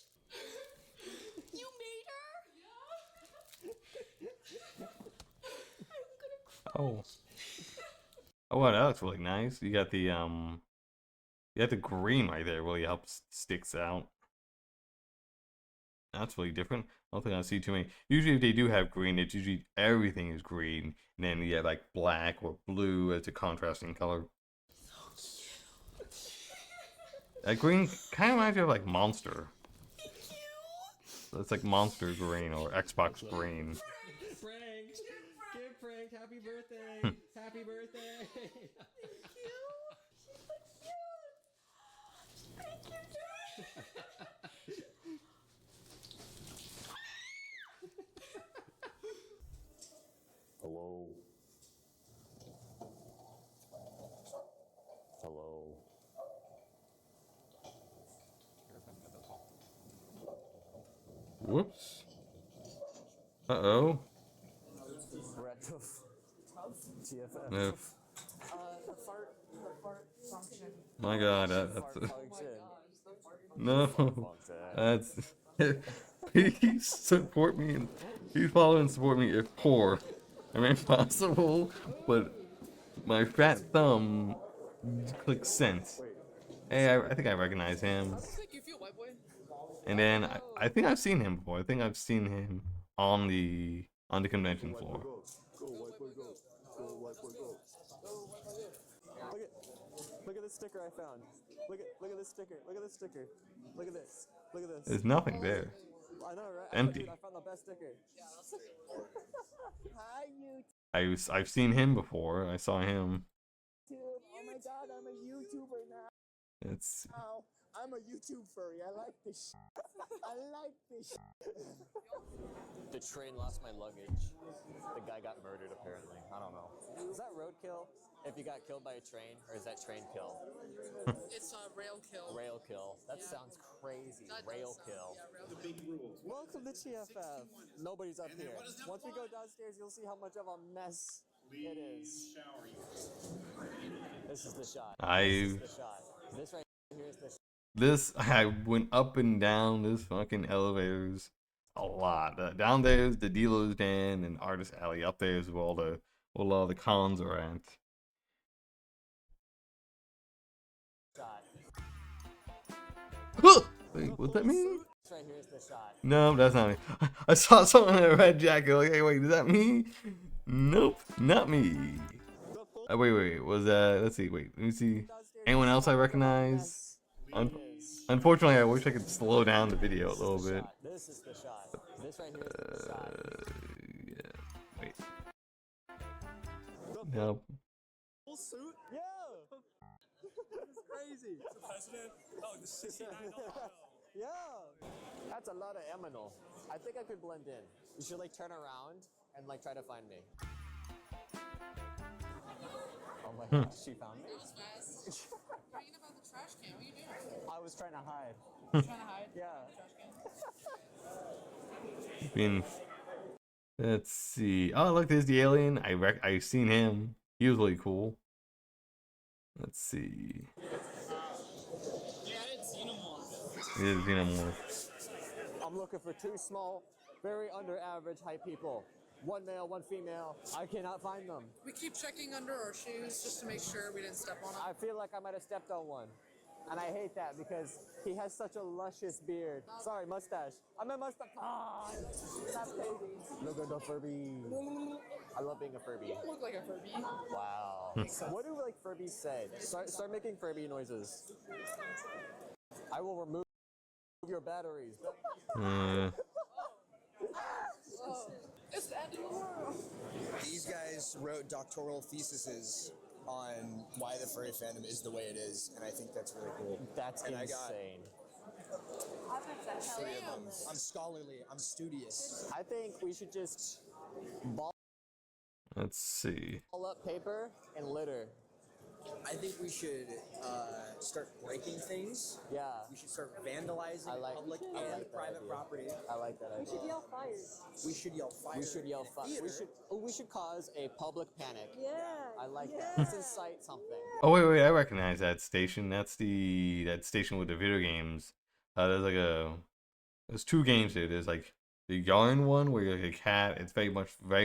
You made her? Yeah. I'm gonna Oh. Oh wow, that looks really nice. You got the green right there really helps sticks out. That's really different. I don't think I see too many. Usually if they do have green, it's usually everything is green. And then you have like black or blue as a contrasting color. That green kind of reminds me of like Monster. So it's like Monster green or Xbox green. Pranked! Get pranked! Happy birthday! Happy birthday! Thank you. She's so cute. Thank you, Dad. Hello. Hello. Whoops. Uh-oh. We're at TFF. No. The fart function. My god, that's Function. no. That's please support me and please follow and support me if poor. I mean possible, but my fat thumb clicks sent. Hey, I think I recognize him. And then I think I've seen him before. I think I've seen him on the convention floor. Look at this sticker I found. Look at this sticker. Look at this sticker. Look at this. Look at this. There's nothing there. I know, right? Empty. Dude, I found the best sticker. Hi, YouTube. I've seen him before. I saw him. Oh my god, I'm a YouTuber now. It's I'm a YouTube furry. I like this. I like this. The train lost my luggage. The guy got murdered, apparently. I don't know. Is that roadkill if you got killed by a train, or is that train kill? It's rail kill. Rail kill. That sounds crazy. Rail kill. The big rules. Welcome to TFF. Nobody's up here. Once we go downstairs, you'll see how much of a mess it is. This is the shot. This is the shot. This right here is the shot. I went up and down this fucking elevators a lot. Down there's the dealer's den and artist alley. Up there's where all the cons are at. Wait, what's that mean? This right here is the shot. No, that's not me. I saw someone in a red jacket. Like, hey, wait, is that me? Nope, not me. Wait, was that? Let's see. Wait, let me see. Anyone else I recognize? Unfortunately, I wish I could slow down the video a little bit. This is the shot. This right here is the shot. Yeah. Wait. Nope. Full suit? Yeah. It's crazy. The president? Oh, the 69. Yeah. That's a lot of eminal. I think I could blend in. You should like turn around and like try to find me. Oh my God, she found me. That was fast. Reading about the trash can. What are you doing? I was trying to hide. Trying to hide? Yeah. Trash can. I mean, let's see. Oh, look, there's the alien. I've seen him. He was really cool. Let's see. Yeah, it's xenomorph. It is xenomorph. I'm looking for two small, very under average height people. One male, one female. I cannot find them. We keep checking under our shoes just to make sure we didn't step on them. I feel like I might have stepped on one. And I hate that because he has such a luscious beard. Sorry, mustache. I meant mustache. Ah, that's crazy. Look at the Furby. I love being a Furby. You look like a Furby. Wow. What do like Furbies say? Start making Furby noises. I will remove your batteries. It's the end of the world. These guys wrote doctoral theses on why the furry fandom is the way it is, and I think that's really cool. That's and insane. I got 3 of them. I'm scholarly. I'm studious. I think we should just ball Let's see. up paper and litter. I think we should start breaking things. Yeah. We should start vandalizing public and private property. I like that idea. We should yell fires. We should yell fire. We should yell fire. We should cause a public panic. Yeah. I like that. Let's incite something. Oh wait, I recognize that station. That's that station with the video games. There's 2 games there. There's like the yarn one where you're like a cat. It's very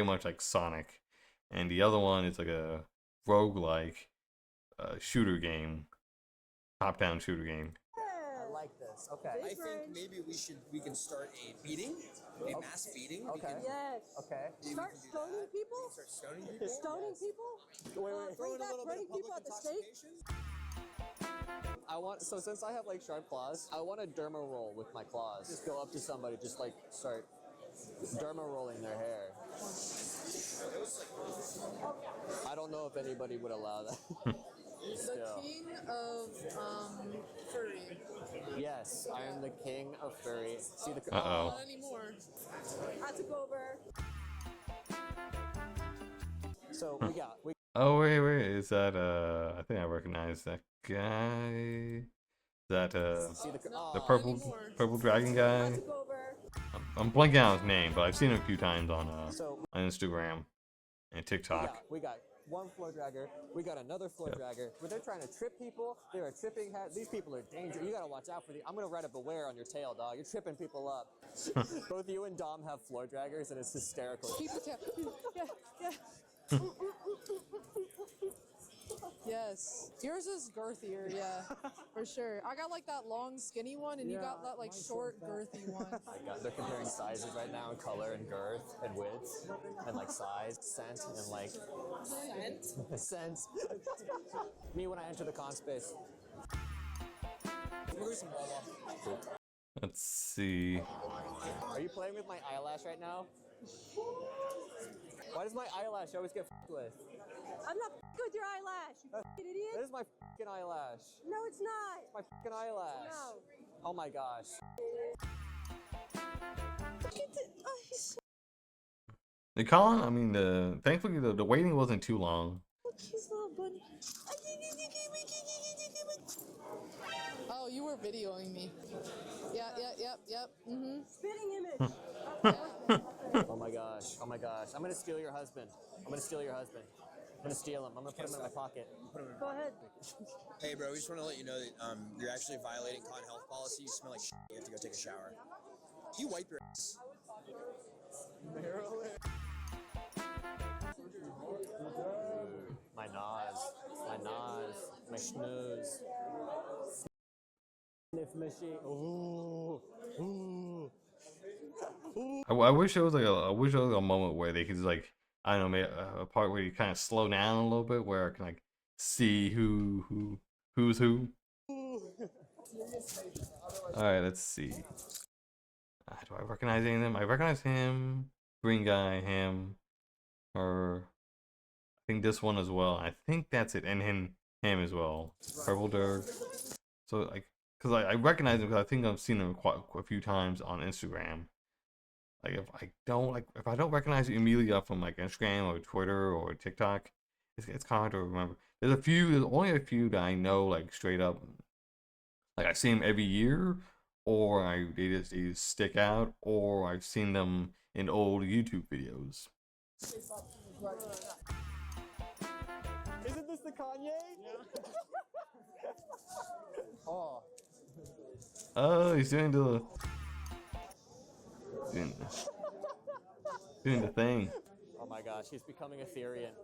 much like Sonic, and the other one is like a roguelike shooter game, top-down shooter game. I like this. Okay. I think maybe we can start a beating, a mass beating. Okay. Yes. Okay. Start stoning people? Start stoning people? Stoning people? Wait. Throw in a little bit burning of public people at the stake? intoxication. So since I have like sharp claws, I want to derma roll with my claws. Just go up to somebody, just like start derma rolling their hair. I don't know if anybody would allow that. The king of furry. Yes, I am the king of furry. See the Not anymore. I took over. So we Oh wait, is that I think I recognize that guy. Is that the purple dragon guy? I'm blanking out his name, but I've seen him a few times on Instagram and TikTok. we got one floor dragger. We got another floor dragger. Where they're trying to trip people. They are tripping. These people are dangerous. You gotta watch out for I'm gonna write a beware on your tail, dog. You're tripping people up. Both you and Dom have floor draggers, and it's hysterical. Keep the tail. Yeah. Yes. Yours is girthier, yeah. For sure. I got like that long skinny one and you got that like short girthy one. They're comparing sizes right now in color and girth and width and like size, scent, and like scent. Me when I enter the con space. Let's see. Are you playing with my eyelash right now? Why does my eyelash always get f***ed with? I'm not with your eyelash, you fucking That idiot. is my fucking eyelash. No, it's not. It's my fucking eyelash. No. Oh my gosh. Look at the, oh, he's so, The con, I mean, thankfully the waiting wasn't too long. look, his little bunny. Oh, you were videoing me. Yeah, yep. Mm-hmm. Spitting image. Oh my gosh. Oh my gosh. I'm gonna steal your husband. I'm gonna steal your husband. I'm gonna steal him. I'm gonna put him in my pocket. Go ahead. Hey, bro, we just want to let you know that you're actually violating con health policy. You smell like shit. You have to go take a shower. You wipe your ass. My nose. My nose. My schnoz. Sniff machine. Ooh. Ooh. I wish there was like a moment where they could just like, I don't know, maybe a part where you kind of slow down a little bit where I can like see who's who. All right, let's see. Do I recognize any of them? I recognize him, green guy, him, or I think this one as well. I think that's it, and him as well. Purple Dirk. So like, cause I recognize him because I think I've seen him quite a few times on Instagram. Like if I don't recognize you immediately up from like Instagram or Twitter or TikTok, it's kind of hard to remember. There's only a few that I know like straight up. Like I see them every year, or they just stick out, or I've seen them in old YouTube videos. Isn't this the Kanye? Oh. Oh, he's doing the thing. Oh my gosh, he's becoming Ethereum.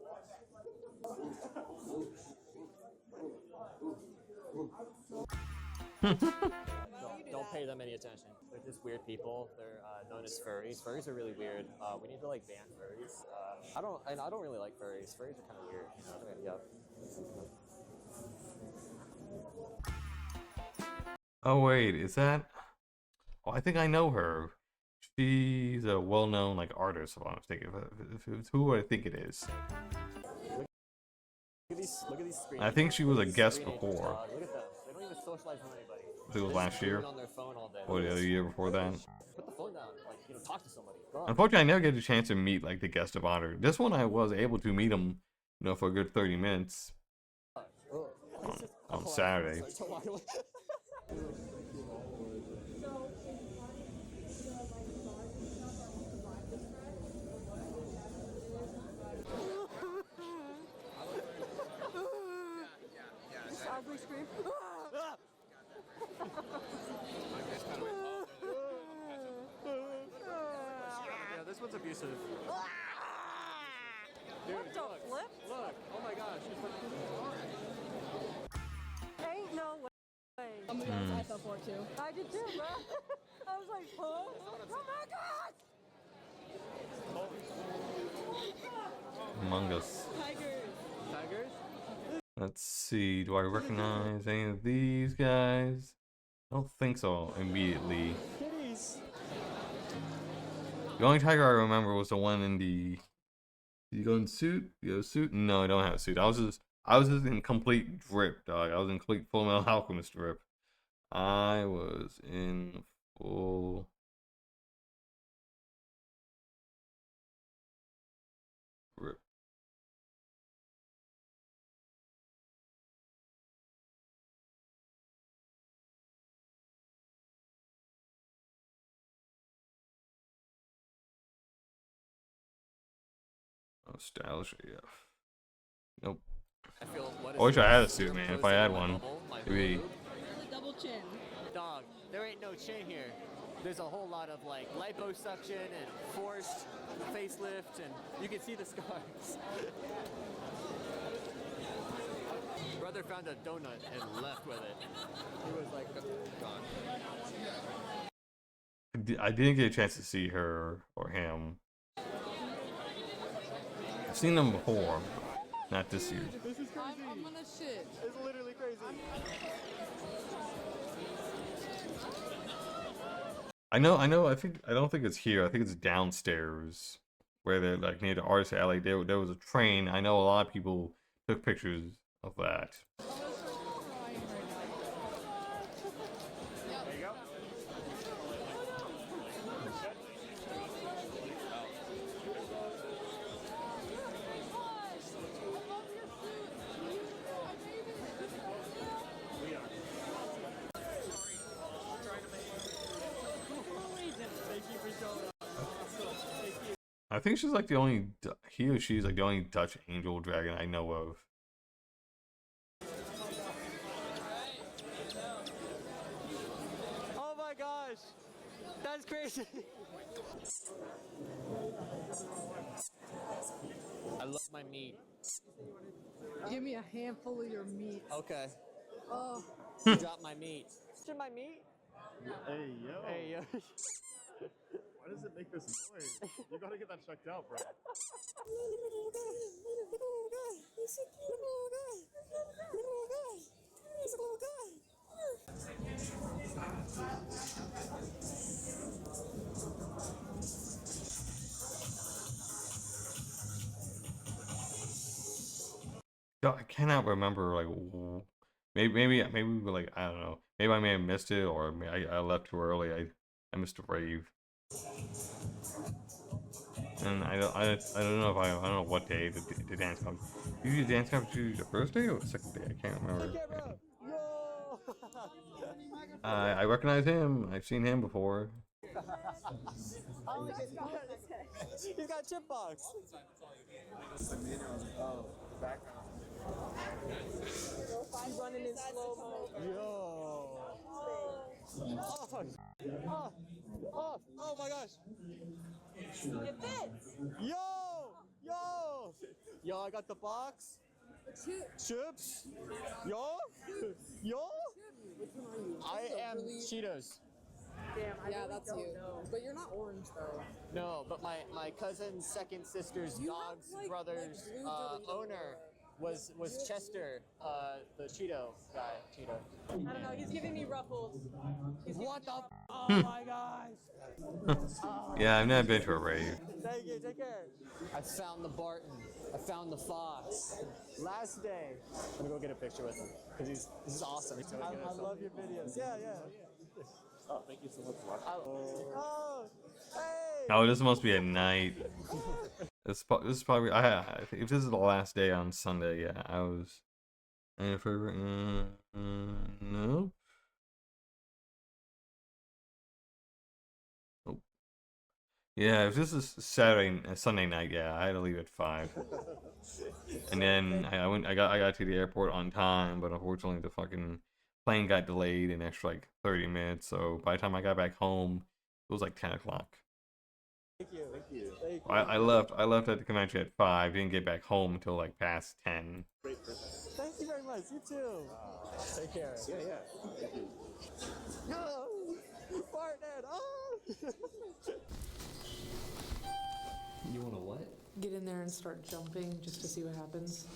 Don't pay them any attention. They're just weird people. They're known as furries. Furries are really weird. We need to like ban furries. I don't really like furries. Furries are kind of weird. You know? Oh wait, is that? Oh, I think I know her. She's a well-known like artist. If I'm mistaken, if it's who I think it is. Look at these screens. I think she was a guest before. Look at them. They don't even socialize with anybody. I think it was last year, On their phone all day. or the other year before that. Put the phone down. Like, talk to somebody. Go on. Unfortunately, I never get a chance to meet like the guest of honor. This one I was able to meet him, for a good 30 minutes on Saturday. Ugly scream. Yeah, this one's abusive. Dude, What the flip? Look. Oh my gosh. Ain't no way. I fell for it too. I did too, bro. I was like, huh? Oh my god! Among Us. Tigers? Let's see. Do I recognize any of these guys? I don't think so immediately. Kitties. The only tiger I remember was the one in the. Did you go in suit? You have a suit? No, I don't have a suit. I was just in complete drip, dog. I was in complete Full Metal Alchemist drip. I was in full. Drip. Oh, stylish AF. Nope. I wish I had a suit, man. If I had one, it'd be. Double chin. Dog, there ain't no chin here. There's a whole lot of like liposuction and forced facelift, and you can see the scars. Brother found a donut and left with it. He was like, gone. I didn't get a chance to see her or him. I've seen them before, not this year. This is crazy. I'm gonna shit. It's literally crazy. I know. I don't think it's here. I think it's downstairs, where they're like near the artist alley. There was a train. I know a lot of people took pictures of that. There you go. I think she's like the only, he or she's like the only Dutch angel dragon I know of. Oh my gosh, that's crazy. I love my meat. Give me a handful of your meat. Okay. Oh. Drop my meat. My meat? Hey, yo. Hey, yo. Why does it make this noise? You gotta get that checked out, bro. Yo, I cannot remember, like, maybe we were like, I don't know. Maybe I may have missed it, or I left too early. I missed a rave. And I don't know if I don't know what day the dance comes. Usually the dance comes the first day or the second day. I can't remember. I recognize him. I've seen him before. Oh, he's got a chip box. Oh, background. He's running in slow-mo. Yo. Oh my gosh. It fits. Yo, I got the box. Chips. Yo. I am Cheetos. Damn, yeah, that's you. But you're not orange though. No, but my cousin's second sister's dog's brother's owner was Chester, the Cheeto guy. Cheeto. I don't know. He's giving me ruffles. What the? Oh my gosh. Yeah, I've never been to a rave. Thank you. Take care. I found the Barton. I found the Fox. Last day. I'm gonna go get a picture with him because this is awesome. I love your videos. Yeah. Oh, thank you so much for watching. Oh, hey. Oh, this must be at night. This is probably if this is the last day on Sunday, yeah, I was. Nope. Nope. Yeah, if this is Sunday night, yeah, I had to leave at 5. And then I got to the airport on time, but unfortunately the fucking plane got delayed an extra like 30 minutes. So by the time I got back home, it was like 10 o'clock. Thank you. I left at the convention at 5. Didn't get back home until like past 10. Thank you very much. You too. Take care. Yeah. Thank you. No, partner. Oh. You want to what? Get in there and start jumping just to see what happens.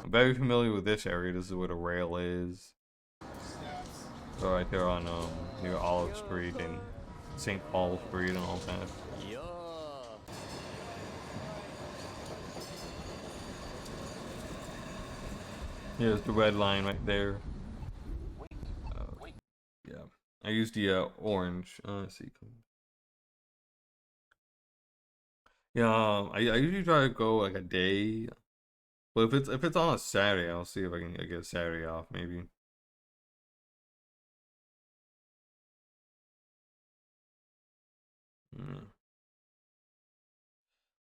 I'm very familiar with this area. This is where the rail is. So right there on near Olive Street and St. Paul Street and all that. Here's the red line right there. Yeah, I used the orange. Let's see. Yeah, I usually try to go like a day, but if it's on a Saturday, I'll see if I can get a Saturday off maybe.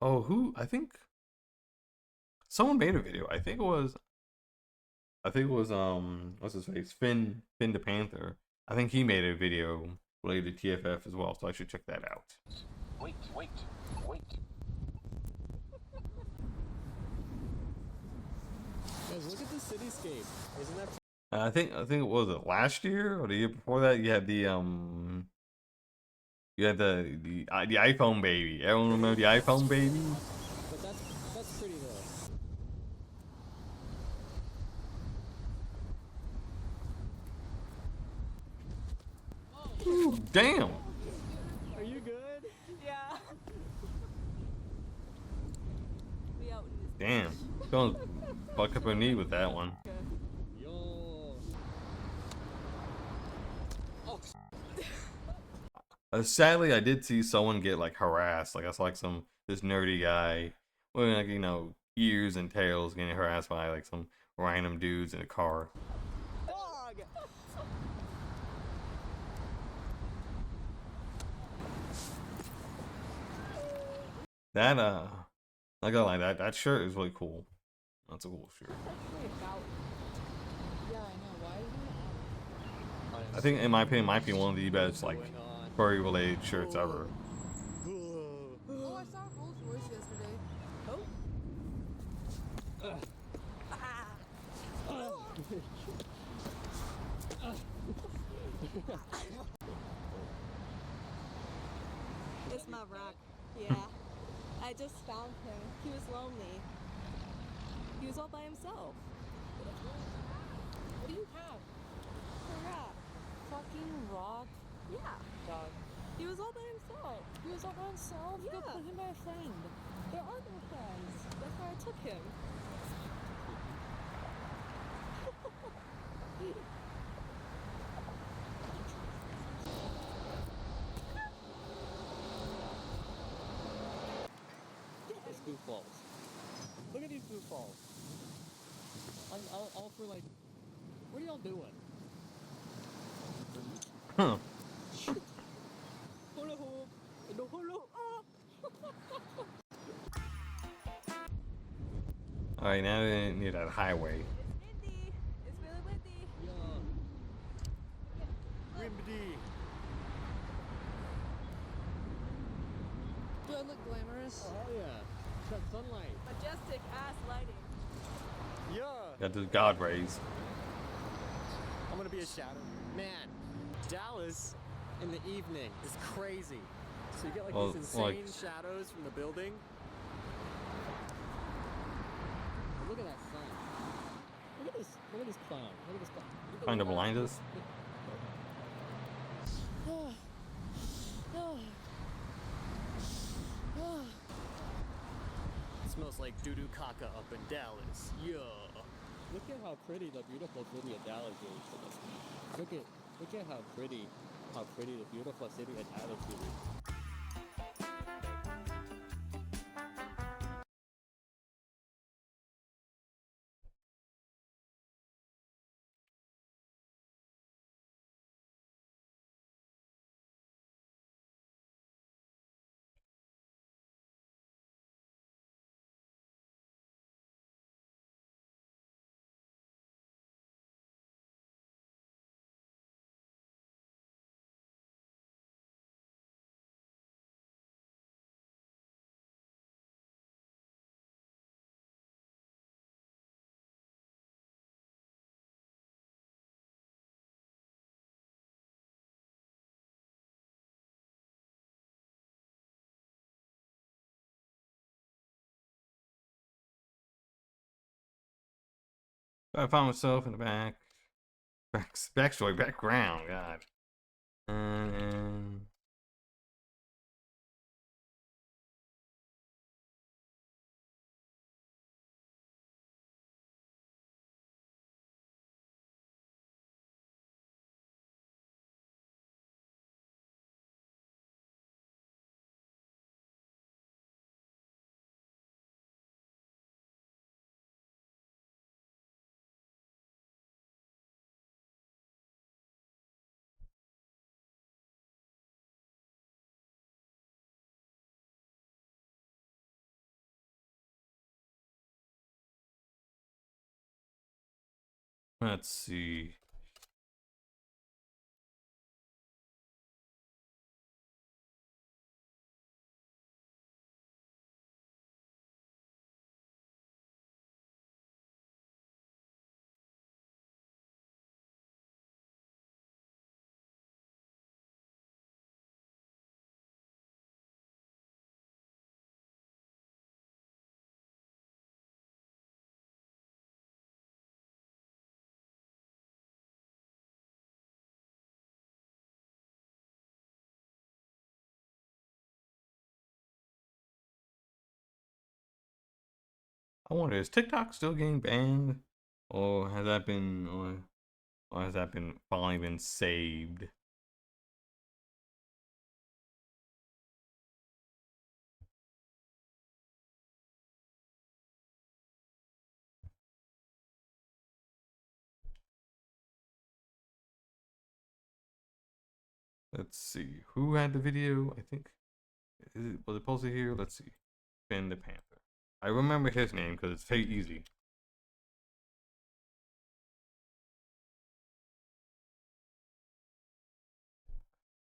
Oh, I think someone made a video. I think it was what's his face? Finn the Panther. I think he made a video related to TFF as well, so I should check that out. Wait. Guys, look at the cityscape. Isn't that? I think it was last year or the year before that. You had the iPhone baby. Everyone remember the iPhone baby? But that's pretty though. Ooh, damn. Are you good? Yeah. Damn. Don't fuck up her knee with that one. Yo. Oh. Sadly, I did see someone get like harassed. Like I saw like this nerdy guy with like ears and tails getting harassed by like some random dudes in a car. Dog. That I gotta lie, that shirt is really cool. That's a cool shirt. Yeah, I know. Why is it? I think in my opinion, it might be one of the best like furry related shirts ever. Oh, I saw a Rolls Royce yesterday. Oh. It's my rock. Yeah. I just found him. He was lonely. He was all by himself. What do you have? A rock. Fucking rock. Yeah. Dog. He was all by himself. He was all by himself? Yeah. Go put him by a friend. There are no friends. That's why I took him. These goofballs. Look at these goofballs. All for like, what are y'all doing? Huh. Hula hoop. No hula. Alright, now we need that highway. It's windy. It's really windy. Yeah. Windy. Do I look glamorous? Oh hell yeah. That sunlight. Majestic ass lighting. Yeah. Got the god rays. I'm gonna be a shadow. Man, Dallas in the evening is crazy. So you get like Well, these insane like- shadows from the building. And look at that sun. Look at this. Look at this clown. Look at this clown. Look at Trying to the blind us. It smells like doo-doo caca up in Dallas. Yeah. Look at how pretty the beautiful city of Dallas is. Look at how pretty the beautiful city of Dallas is. I found myself in the backstory, background, god. And let's see. I wonder, is TikTok still getting banned, or has that been, or has that been finally been saved? Let's see. Who had the video? I think was it posted here? Let's see. Ben the Panther. I remember his name because it's very easy.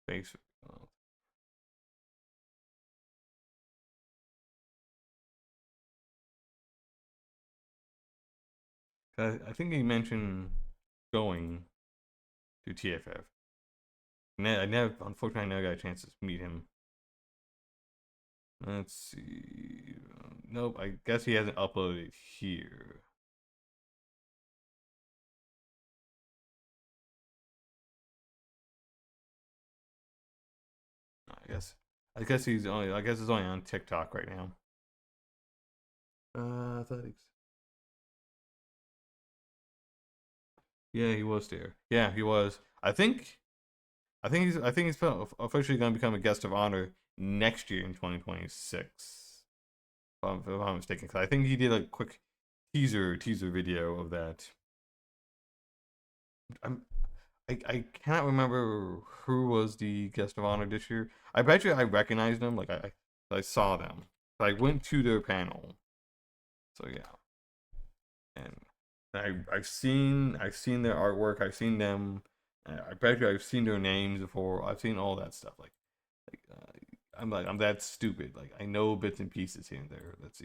Face. I think he mentioned going to TFF. I never, unfortunately, I never got a chance to meet him. Let's see. Nope, I guess he hasn't uploaded here. I guess he's only. I guess it's only on TikTok right now. Athletics. Yeah, he was there. Yeah, he was. I think he's officially going to become a guest of honor next year in 2026. If I'm not mistaken, because I think he did a quick teaser video of that. I cannot remember who was the guest of honor this year. I bet you I recognized them. Like I saw them. I went to their panel. So yeah, and I've seen their artwork. I've seen them. I bet you I've seen their names before. I've seen all that stuff. I'm that stupid. Like I know bits and pieces here and there. Let's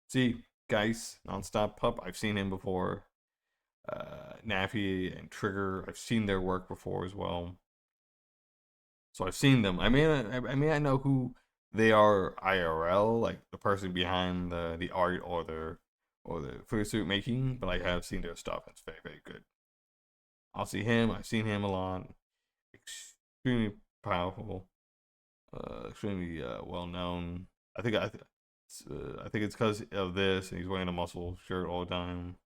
see, Geis, Nonstop Pup. I've seen him before. Naffy and Trigger. I've seen their work before as well. So I've seen them. I mean, I know who they are IRL, like the person behind the art or the fursuit making, but I have seen their stuff. It's very good. I'll see him. I've seen him a lot. Extremely powerful. Extremely well known. I think it's because of this, and he's wearing a muscle shirt all the time.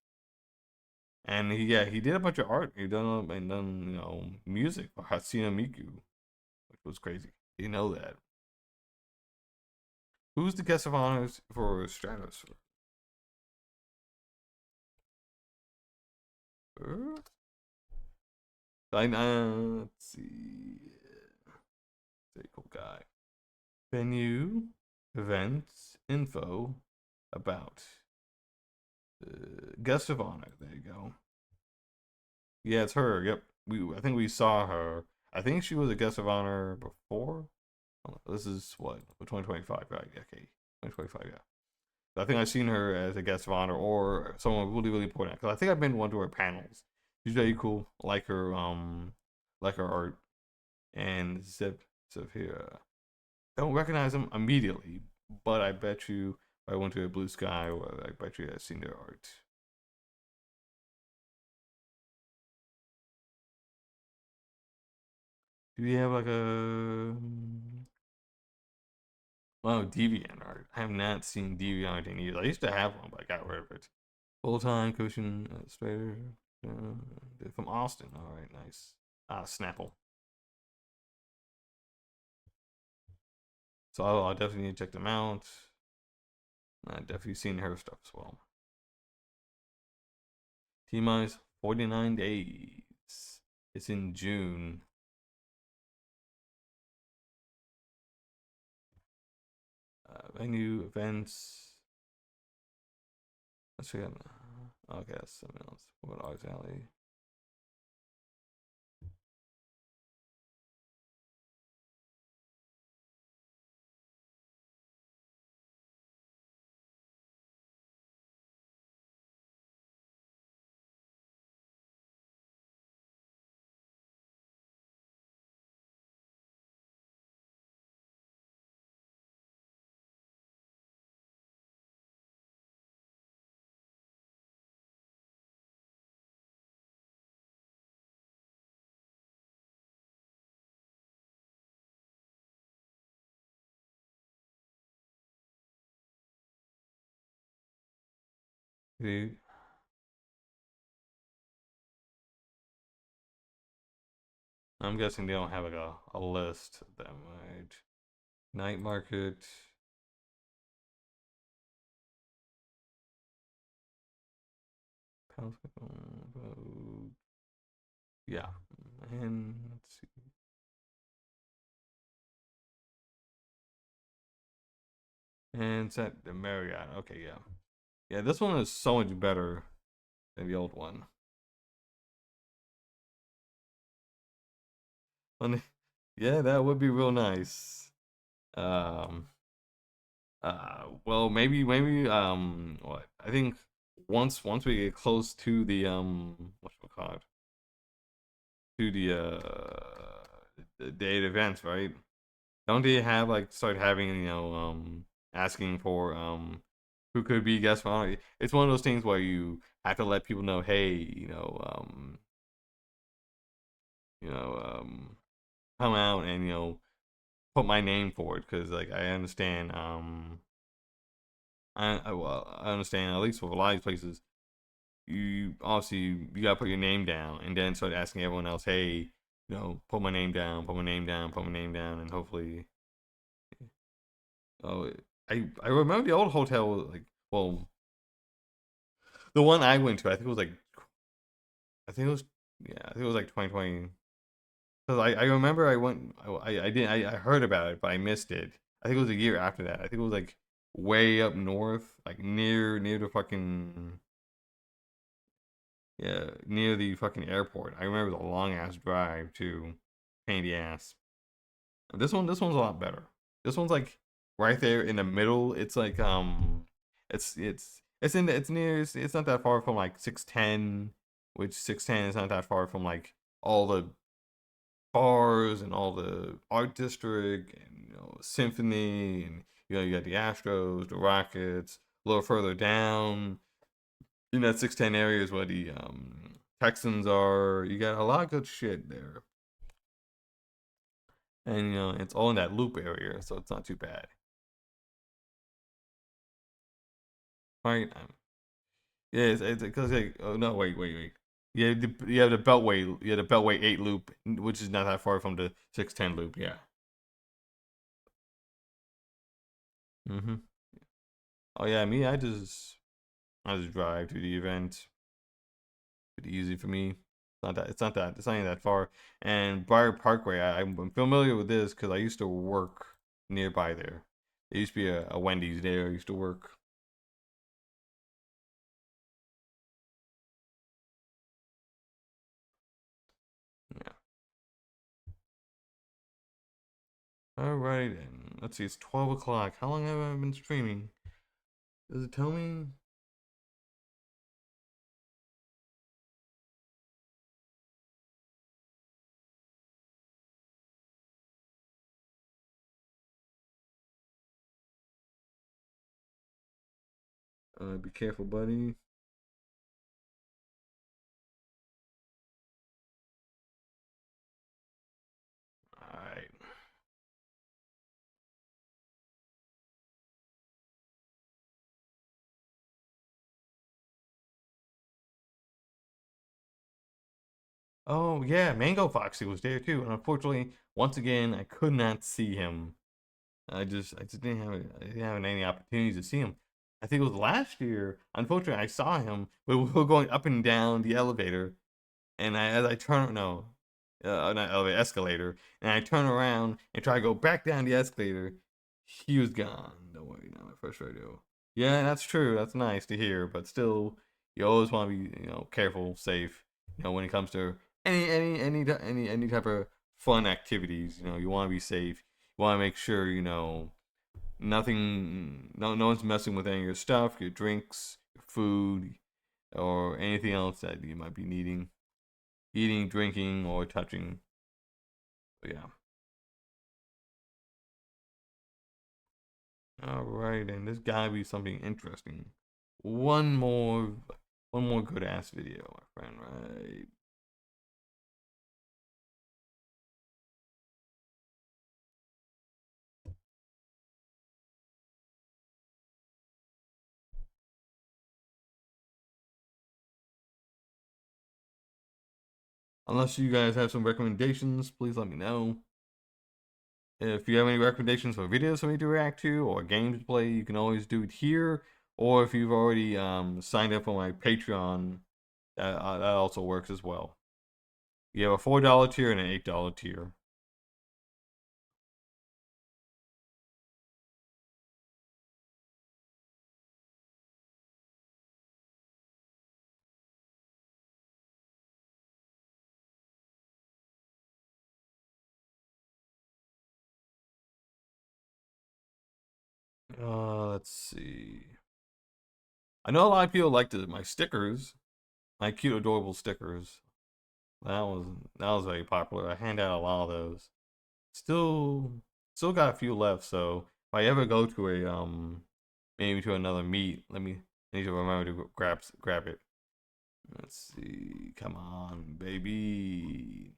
And he did a bunch of art. He done music for Hatsune Miku, which was crazy. You know that. Who's the guest of honors for Stratos? Let's see. Very cool guy. Venue, events, info, about. Guest of honor. There you go. Yeah, it's her. Yep. I think we saw her. I think she was a guest of honor before. This is what 2025, right? Okay, 2025. Yeah. I think I've seen her as a guest of honor or someone really important. Cause I think I've been to one of her panels. She's very cool. Like her art. And Zip here. Don't recognize him immediately, but I bet you if I went to a Blue Sky, I bet you I've seen their art. Do we have like a Deviant art? I have not seen Deviant in years. I used to have one, but I got rid of it. Full-time cushion illustrator from Austin. All right, nice. Snapple. So I'll definitely need to check them out. I've definitely seen her stuff as well. T-minus 49 days. It's in June. Venue, events. Let's check out. Okay, that's something else. What about Arts Alley? Dude. I'm guessing they don't have like a list of them, right? Night market. Yeah. And let's see. And it's at the Marriott. Okay, yeah. Yeah, this one is so much better than the old one. Yeah, that would be real nice. Um, well, maybe, what? I think once we get close to the, whatchamacallit, to the date events, right? Don't they have, like, start having, asking for, who could be guest honor? It's one of those things where you have to let people know, hey, come out and, put my name for it, because, like, I understand, I understand, at least for a lot of places, you obviously you gotta put your name down and then start asking everyone else, hey, put my name down, put my name down, put my name down, and hopefully, oh, I remember the old hotel was like, well, the one I went to, I think it was like, I think it was, yeah, I think it was like 2020. Because I remember I went, I didn't, I heard about it, but I missed it. I think it was a year after that. I think it was like way up north, like near the fucking, yeah, near the fucking airport. I remember it was a long ass drive too, pain in the ass. This one's a lot better. This one's like right there in the middle. It's like it's near, it's not that far from like 610, which 610 is not that far from like all the bars and all the art district and symphony, and you got the Astros, the Rockets. A little further down in that 610 area is where the Texans are. You got a lot of good shit there, and it's all in that loop area, so it's not too bad. Right? Yeah, it's because like, oh no, wait. You have the Beltway 8 loop, which is not that far from the 610 loop. Yeah. Mm-hmm. Oh yeah, me, I just drive to the event. Pretty easy for me. It's not even that far. And Briar Parkway, I'm familiar with this because I used to work nearby there. There used to be a Wendy's there. I used to work. Yeah. Alright, and let's see, it's 12 o'clock. How long have I been streaming? Does it tell me? Be careful, buddy. Alright. Oh yeah, Mango Foxy was there too, and unfortunately, once again, I could not see him. I just didn't have any opportunities to see him. I think it was last year. Unfortunately, I saw him, but we were going up and down the elevator, and as I turn, no, not elevator, escalator, and I turn around and try to go back down the escalator, he was gone. Don't worry, not my first rodeo. Yeah, that's true. That's nice to hear, but still, you always want to be, careful, safe. When it comes to any type of fun activities, you want to be safe. You want to make sure, nothing, no one's messing with any of your stuff, your drinks, your food, or anything else that you might be needing, eating, drinking, or touching. But yeah. All right, and there's gotta be something interesting. One more, one more good ass video, my friend. Right. Unless you guys have some recommendations, please let me know. If you have any recommendations for videos for me to react to or games to play, you can always do it here. Or if you've already signed up for my Patreon, that also works as well. You have a $4 tier and an $8 tier. Let's see. I know a lot of people like my stickers, my cute, adorable stickers. That was very popular. I hand out a lot of those. Still got a few left. So if I ever go to a maybe to another meet, I need to remember to grab it. Let's see. Come on, baby.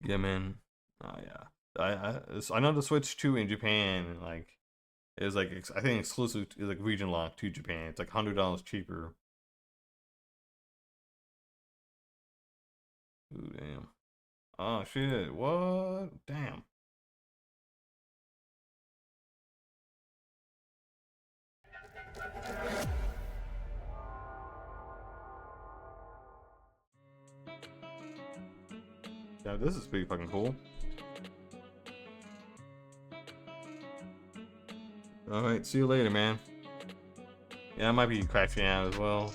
Yeah, man. Oh yeah. I know the Switch 2 in Japan like is like I think exclusive is like region locked to Japan. It's like $100 cheaper. Ooh, damn. Oh shit. What? Damn. Yeah, this is pretty fucking cool. Alright, see you later, man. Yeah, I might be crashing out as well.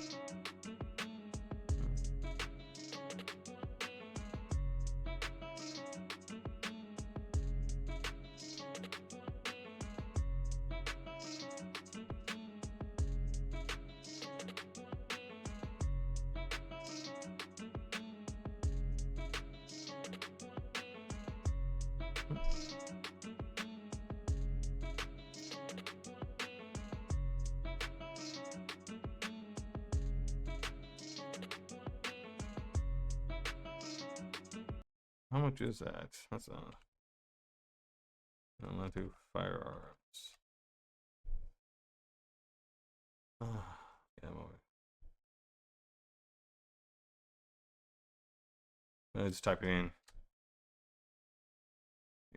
How much is that? That's I'm not do firearms. Yeah, let's type it in.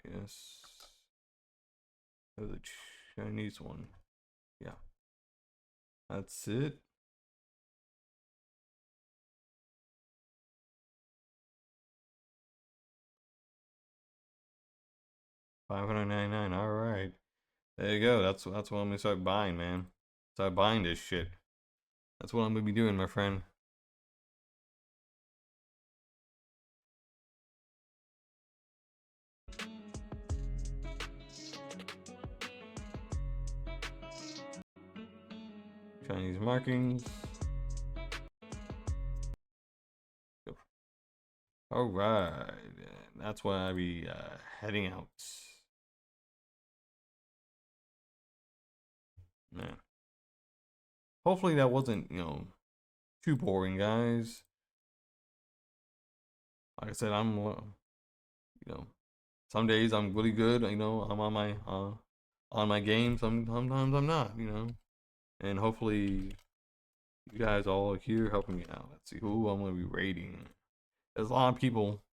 Yes. Oh, the Chinese one. Yeah. That's it. $599. All right. There you go. That's what I'm gonna start buying, man. Start buying this shit. That's what I'm gonna be doing, my friend. Chinese markings. All right. That's why I be heading out. Man. Hopefully that wasn't, too boring, guys. Like I said, I'm, some days I'm really good. I'm on my game. Sometimes I'm not. And hopefully you guys all are here helping me out. Let's see who I'm gonna be raiding. There's a lot of people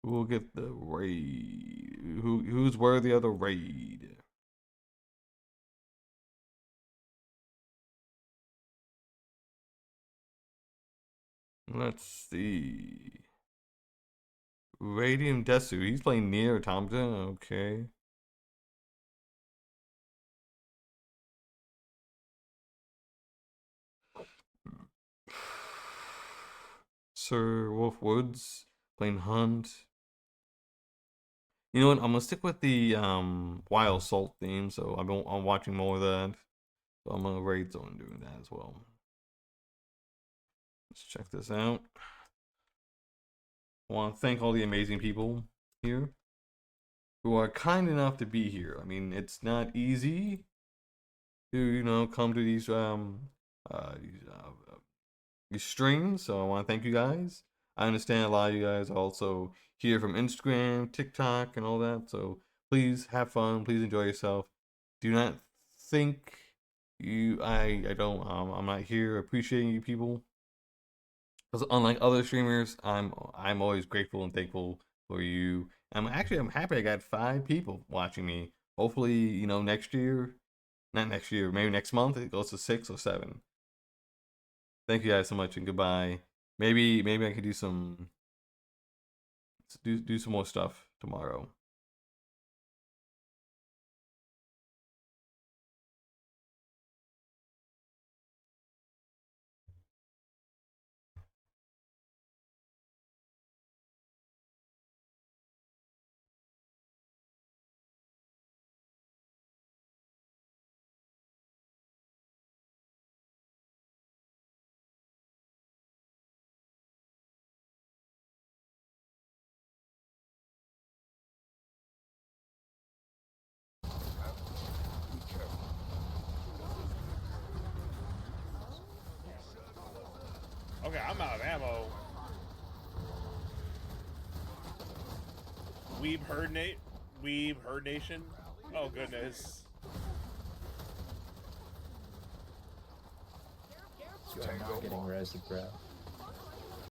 who will get the raid. Who's worthy of the raid? Let's see. Radium Desu. He's playing Nier Automata. Okay. Sir Wolf Woods playing Hunt. You know what? I'm gonna stick with the Wild Salt theme. So I'm watching more of that. So I'm gonna raid someone doing that as well. Let's check this out. I want to thank all the amazing people here who are kind enough to be here. I mean, it's not easy to come to these streams. So I want to thank you guys. I understand a lot of you guys also here from Instagram, TikTok, and all that. So please have fun. Please enjoy yourself. Do not think I'm not here appreciating you people. Because unlike other streamers, I'm always grateful and thankful for you. I'm happy I got 5 people watching me. Hopefully, next year, not next year, maybe next month it goes to 6 or 7. Thank you guys so much and goodbye. Maybe I could do some more stuff tomorrow. Okay, I'm out of ammo. Weeb Herd Nation. Oh goodness. You are not getting rezzed, bro.